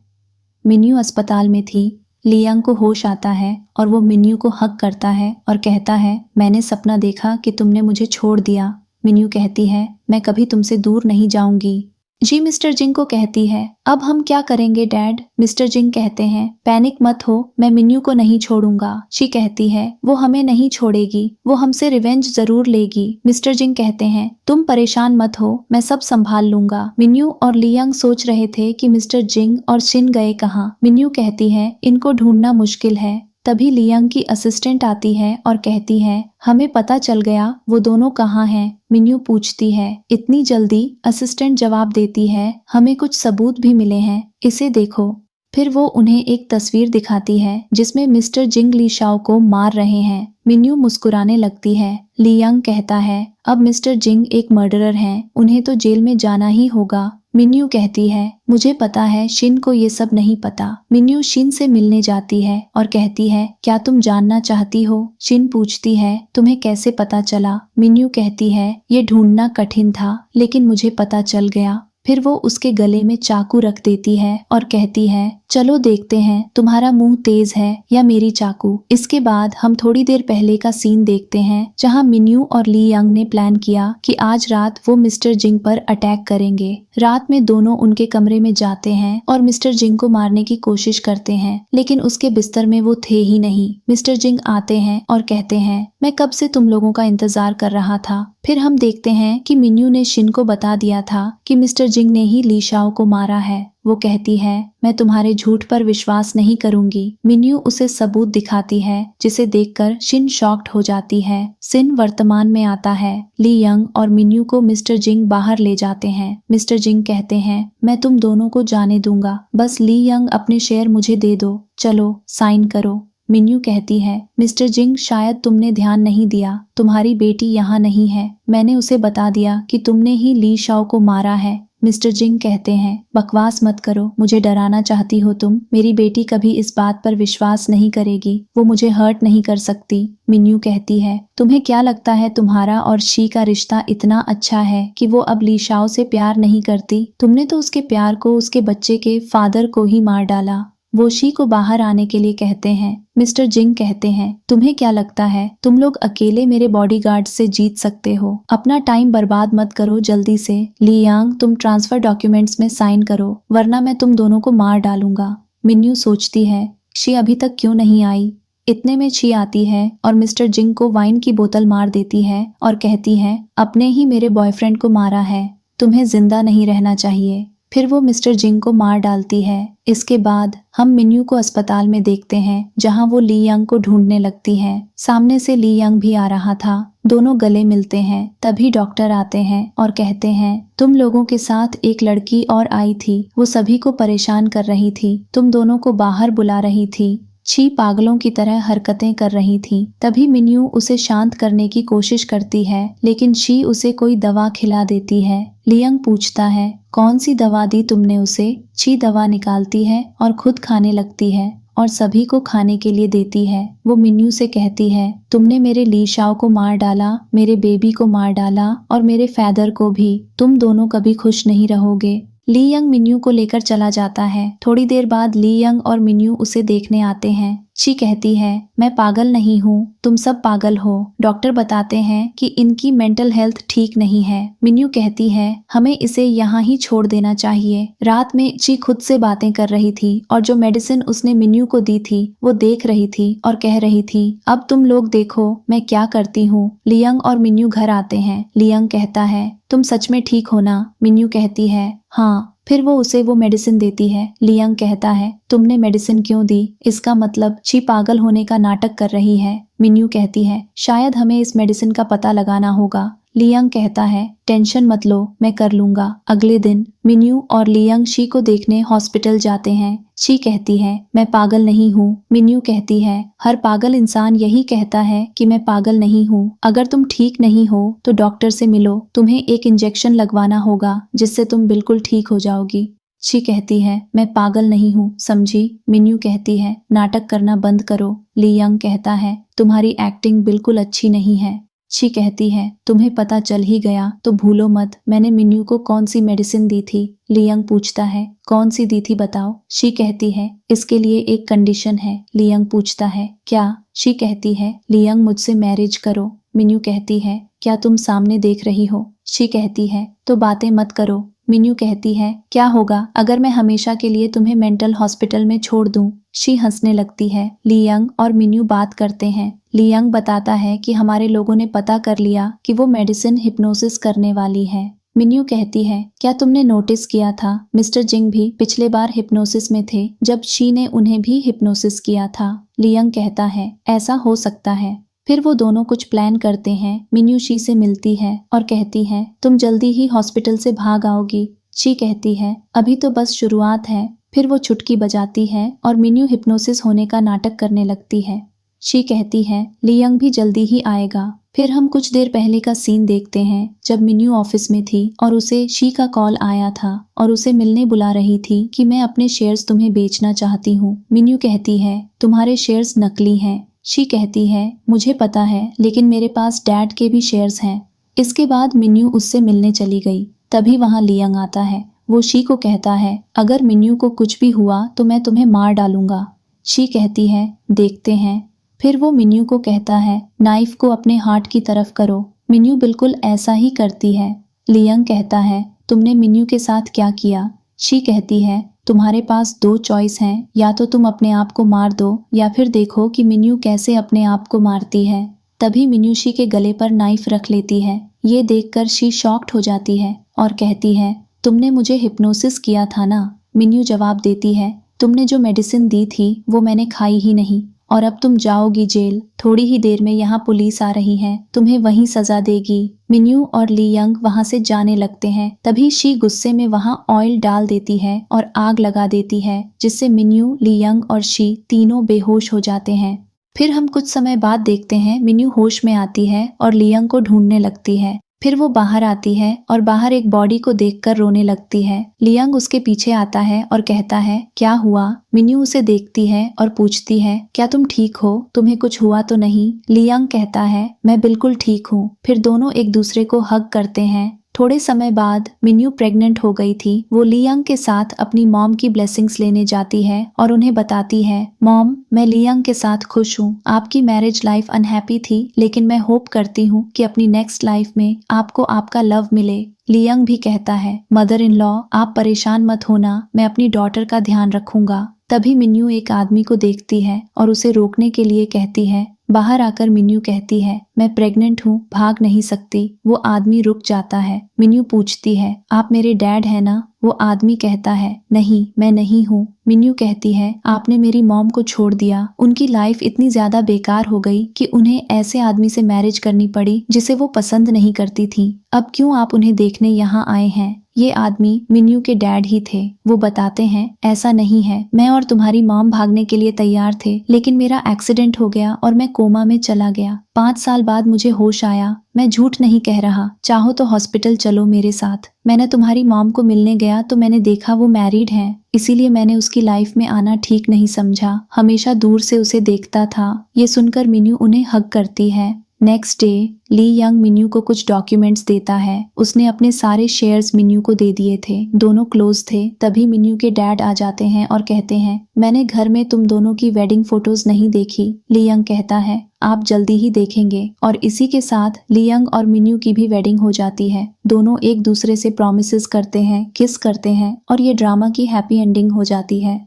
मिन्यू अस्पताल में थी। लियांग को होश आता है और वो मिन्यू को हक करता है और कहता है मैंने सपना देखा कि तुमने मुझे छोड़ दिया। मिन्यू कहती है मैं कभी तुमसे दूर नहीं जाऊंगी। जी मिस्टर जिंग को कहती है अब हम क्या करेंगे डैड? मिस्टर जिंग कहते हैं पैनिक मत हो, मैं मिन्यू को नहीं छोड़ूंगा। शी कहती है वो हमें नहीं छोड़ेगी, वो हमसे रिवेंज जरूर लेगी। मिस्टर जिंग कहते हैं तुम परेशान मत हो, मैं सब संभाल लूंगा। मिन्यू और लियांग सोच रहे थे कि मिस्टर जिंग और शिन गए कहाँ। मिन्यू कहती है इनको ढूंढना मुश्किल है। तभी लियांग की असिस्टेंट आती है और कहती है, हमें पता चल गया वो दोनों कहाँ हैं। मिन्यू पूछती है, इतनी जल्दी? असिस्टेंट जवाब देती है, हमें कुछ सबूत भी मिले हैं, इसे देखो। फिर वो उन्हें एक तस्वीर दिखाती है जिसमें मिस्टर जिंग ली शाओ को मार रहे हैं। मिन्यू मुस्कुराने लगती है। लियांग कहता है, अब मिस्टर जिंग एक मर्डरर हैं, उन्हें तो जेल में जाना ही होगा। मिन्यू कहती है, मुझे पता है शिन को ये सब नहीं पता। मिन्यू शिन से मिलने जाती है और कहती है, क्या तुम जानना चाहती हो? शिन पूछती है, तुम्हें कैसे पता चला? मिन्यू कहती है, ये ढूंढना कठिन था लेकिन मुझे पता चल गया। फिर वो उसके गले में चाकू रख देती है और कहती है, चलो देखते हैं तुम्हारा मुंह तेज है या मेरी चाकू। इसके बाद हम थोड़ी देर पहले का सीन देखते हैं जहां मिन्यू और ली यंग ने प्लान किया कि आज रात वो मिस्टर जिंग पर अटैक करेंगे। रात में दोनों उनके कमरे में जाते हैं और मिस्टर जिंग को मारने की कोशिश करते हैं, लेकिन उसके बिस्तर में वो थे ही नहीं। मिस्टर जिंग आते हैं और कहते हैं, मैं कब से तुम लोगों का इंतजार कर रहा था। फिर हम देखते हैं कि मिन्यू ने शिन को बता दिया था कि मिस्टर जिंग ने ही ली शाओ को मारा है। वो कहती है, मैं तुम्हारे झूठ पर विश्वास नहीं करूंगी। मिन्यू उसे सबूत दिखाती है जिसे देखकर शिन शॉक्ड हो जाती है। शिन वर्तमान में आता है। ली यंग और मिन्यू को मिस्टर जिंग बाहर ले जाते हैं। मिस्टर जिंग कहते हैं, मैं तुम दोनों को जाने दूंगा, बस ली यंग अपने शेयर मुझे दे दो, चलो साइन करो। मिन्यू कहती है, मिस्टर जिंग शायद तुमने ध्यान नहीं दिया, तुम्हारी बेटी यहाँ नहीं है, मैंने उसे बता दिया कि तुमने ही ली शाओ को मारा है। मिस्टर जिंग कहते हैं, बकवास मत करो, मुझे डराना चाहती हो तुम। मेरी बेटी कभी इस बात पर विश्वास नहीं करेगी, वो मुझे हर्ट नहीं कर सकती। मिन्यू कहती है, तुम्हें क्या लगता है तुम्हारा और शी का रिश्ता इतना अच्छा है कि वो अब ली शाओ से प्यार नहीं करती? तुमने तो उसके प्यार को उसके बच्चे के फादर को ही मार डाला। वो शी को बाहर आने के लिए कहते हैं। मिस्टर जिंग कहते हैं, तुम्हें क्या लगता है तुम लोग अकेले मेरे बॉडीगार्ड से जीत सकते हो? अपना टाइम बर्बाद मत करो, जल्दी से। ली यांग, तुम ट्रांसफर डॉक्यूमेंट्स में साइन करो वरना मैं तुम दोनों को मार डालूंगा। मिन्यू सोचती है, शी अभी तक क्यों नहीं आई? इतने में शी आती है और मिस्टर जिंग को वाइन की बोतल मार देती है और कहती है, अपने ही मेरे बॉयफ्रेंड को मारा है, तुम्हें जिंदा नहीं रहना चाहिए। फिर वो मिस्टर जिंग को मार डालती है। इसके बाद हम मिन्यू को अस्पताल में देखते हैं जहां वो ली यंग को ढूंढने लगती है। सामने से ली यंग भी आ रहा था। दोनों गले मिलते हैं। तभी डॉक्टर आते हैं और कहते हैं, तुम लोगों के साथ एक लड़की और आई थी, वो सभी को परेशान कर रही थी, तुम दोनों को बाहर बुला रही थी, शी पागलों की तरह हरकतें कर रही थी। तभी मिन्यू उसे शांत करने की कोशिश करती है लेकिन शी उसे कोई दवा खिला देती है। लियांग पूछता है, कौन सी दवा दी तुमने उसे? शी दवा निकालती है और खुद खाने लगती है और सभी को खाने के लिए देती है। वो मिन्यू से कहती है, तुमने मेरे ली शाओ को मार डाला, मेरे बेबी को मार डाला और मेरे फादर को भी, तुम दोनों कभी खुश नहीं रहोगे। ली यंग मिन्यू को लेकर चला जाता है। थोड़ी देर बाद ली यंग और मिन्यू उसे देखने आते हैं। शी कहती है, मैं पागल नहीं हूँ, तुम सब पागल हो। डॉक्टर बताते हैं कि इनकी मेंटल हेल्थ ठीक नहीं है। मिन्यू कहती है, हमें इसे यहाँ ही छोड़ देना चाहिए। रात में शी खुद से बातें कर रही थी और जो मेडिसिन उसने मिन्यू को दी थी वो देख रही थी और कह रही थी, अब तुम लोग देखो मैं क्या करती हूँ। लियांग और मिन्यू घर आते हैं। लियांग कहता है, तुम सच में ठीक हो ना? मिन्यू कहती है, हाँ। फिर वो उसे वो मेडिसिन देती है। लियांग कहता है, तुमने मेडिसिन क्यों दी? इसका मतलब शी पागल होने का नाटक कर रही है। मिन्यू कहती है, शायद हमें इस मेडिसिन का पता लगाना होगा। लियांग कहता है, टेंशन मत लो, मैं कर लूंगा। अगले दिन मिन्यू और लियांग शी को देखने हॉस्पिटल जाते हैं। शी कहती है, मैं पागल नहीं हूँ। मिन्यू कहती है, हर पागल इंसान यही कहता है कि मैं पागल नहीं हूँ। अगर तुम ठीक नहीं हो तो डॉक्टर से मिलो, तुम्हें एक इंजेक्शन लगवाना होगा जिससे तुम बिल्कुल ठीक हो जाओगी। शी कहती है, मैं पागल नहीं हूँ, समझी? मिन्यू कहती है, नाटक करना बंद करो। लियांग कहता है, तुम्हारी एक्टिंग बिल्कुल अच्छी नहीं है। शी कहती है, तुम्हें पता चल ही गया तो भूलो मत मैंने मिन्यू को कौन सी मेडिसिन दी थी। लियांग पूछता है, कौन सी दी थी बताओ। शी कहती है, इसके लिए एक कंडीशन है। लियांग पूछता है, क्या? शी कहती है, लियांग मुझसे मैरिज करो। मिन्यू कहती है, क्या तुम सामने देख रही हो? शी कहती है, तो बातें मत करो। मिन्यू कहती है, क्या होगा अगर मैं हमेशा के लिए तुम्हें मेंटल हॉस्पिटल में छोड़ दूं? शी हंसने लगती है। लियांग और मिन्यू बात करते हैं। लियांग बताता है कि हमारे लोगों ने पता कर लिया कि वो मेडिसिन हिप्नोसिस करने वाली है। मिन्यू कहती है, क्या तुमने नोटिस किया था मिस्टर जिंग भी पिछले बार हिप्नोसिस में थे जब शी ने उन्हें भी हिप्नोसिस किया था। लियंग कहता है, ऐसा हो सकता है। फिर वो दोनों कुछ प्लान करते हैं। मिन्यू शी से मिलती है और कहती है, तुम जल्दी ही हॉस्पिटल से भाग आओगी। शी कहती है, अभी तो बस शुरुआत है। फिर वो चुटकी बजाती है और मिन्यू हिप्नोसिस होने का नाटक करने लगती है। शी कहती है, लियंग भी जल्दी ही आएगा। फिर हम कुछ देर पहले का सीन देखते हैं जब मिन्यू ऑफिस में थी और उसे शी का कॉल आया था और उसे मिलने बुला रही थी कि मैं अपने शेयर्स तुम्हें बेचना चाहती हूँ। मिन्यू कहती है, तुम्हारे शेयर्स नकली हैं। शी कहती है, मुझे पता है, लेकिन मेरे पास डैड के भी शेयर्स हैं। इसके बाद मिन्यू उससे मिलने चली गई। तभी वहाँ लियंग आता है। वो शी को कहता है, अगर मिन्यू को कुछ भी हुआ तो मैं तुम्हें मार डालूंगा। शी कहती है, देखते हैं। फिर वो मिन्यू को कहता है, नाइफ को अपने हार्ट की तरफ करो। मिन्यू बिल्कुल ऐसा ही करती है। लियंग कहता है, तुमने मिन्यू के साथ क्या किया? शी कहती है, तुम्हारे पास दो चॉइस हैं, या तो तुम अपने आप को मार दो या फिर देखो कि मिन्यू कैसे अपने आप को मारती है। तभी मिन्यू शी के गले पर नाइफ रख लेती है। ये देखकर शी शॉक्ड हो जाती है और कहती है, तुमने मुझे हिप्नोसिस किया था ना? मिन्यू जवाब देती है, तुमने जो मेडिसिन दी थी वो मैंने खाई ही नहीं और अब तुम जाओगी जेल। थोड़ी ही देर में यहाँ पुलिस आ रही है, तुम्हें वहीं सजा देगी। मिन्यू और लियंग वहाँ से जाने लगते हैं। तभी शी गुस्से में वहाँ ऑयल डाल देती है और आग लगा देती है, जिससे मिन्यू, लियंग और शी तीनों बेहोश हो जाते हैं। फिर हम कुछ समय बाद देखते हैं मिन्यू होश में आती है और लियंग को ढूंढने लगती है। फिर वो बाहर आती है और बाहर एक बॉडी को देखकर रोने लगती है। लियंग उसके पीछे आता है और कहता है, क्या हुआ? मिन्यू उसे देखती है और पूछती है, क्या तुम ठीक हो? तुम्हें कुछ हुआ तो नहीं? लियंग कहता है, मैं बिल्कुल ठीक हूँ। फिर दोनों एक दूसरे को हग करते हैं। थोड़े समय बाद मिन्यू प्रेग्नेंट हो गई थी। वो लियंग के साथ अपनी मॉम की ब्लेसिंग्स लेने जाती है और उन्हें बताती है, मॉम, मैं लियंग के साथ खुश हूँ। आपकी मैरिज लाइफ अनहैप्पी थी, लेकिन मैं होप करती हूँ कि अपनी नेक्स्ट लाइफ में आपको आपका लव मिले। लियंग भी कहता है, मदर इन लॉ, आप परेशान मत होना, मैं अपनी डॉटर का ध्यान रखूंगा। तभी मिन्यू एक आदमी को देखती है और उसे रोकने के लिए कहती है। बाहर आकर मिन्यू कहती है, मैं प्रेग्नेंट हूँ, भाग नहीं सकती। वो आदमी रुक जाता है। मिन्यू पूछती है, आप मेरे डैड है ना? वो आदमी कहता है, नहीं, मैं नहीं हूँ। मिन्यू कहती है, आपने मेरी मॉम को छोड़ दिया। उनकी लाइफ इतनी ज्यादा बेकार हो गई कि उन्हें ऐसे आदमी से मैरिज करनी पड़ी जिसे वो पसंद नहीं करती थी। अब क्यों आप उन्हें देखने यहाँ आए हैं? ये आदमी मिन्यू के डैड ही थे। वो बताते हैं, ऐसा नहीं है, मैं और तुम्हारी मॉम भागने के लिए तैयार थे, लेकिन मेरा एक्सीडेंट हो गया और मैं कोमा में चला गया। 5 साल बाद मुझे होश आया। मैं झूठ नहीं कह रहा, चाहो तो हॉस्पिटल चलो मेरे साथ। मैंने तुम्हारी मॉम को मिलने गया तो मैंने देखा वो मैरिड है, इसीलिए मैंने उसकी लाइफ में आना ठीक नहीं समझा। हमेशा दूर से उसे देखता था। ये सुनकर मिन्यू उन्हें हग करती है। नेक्स्ट डे लियंग मिन्यू को कुछ डॉक्यूमेंट्स देता है। उसने अपने सारे शेयर्स मिन्यू को दे दिए थे। दोनों क्लोज थे। तभी मिन्यू के डैड आ जाते हैं और कहते हैं, मैंने घर में तुम दोनों की वेडिंग फोटोज नहीं देखी। लियंग कहता है, आप जल्दी ही देखेंगे। और इसी के साथ लियंग और मिन्यू की भी वेडिंग हो जाती है। दोनों एक दूसरे से प्रॉमिसेस करते हैं, किस करते हैं और ये ड्रामा की हैप्पी एंडिंग हो जाती है।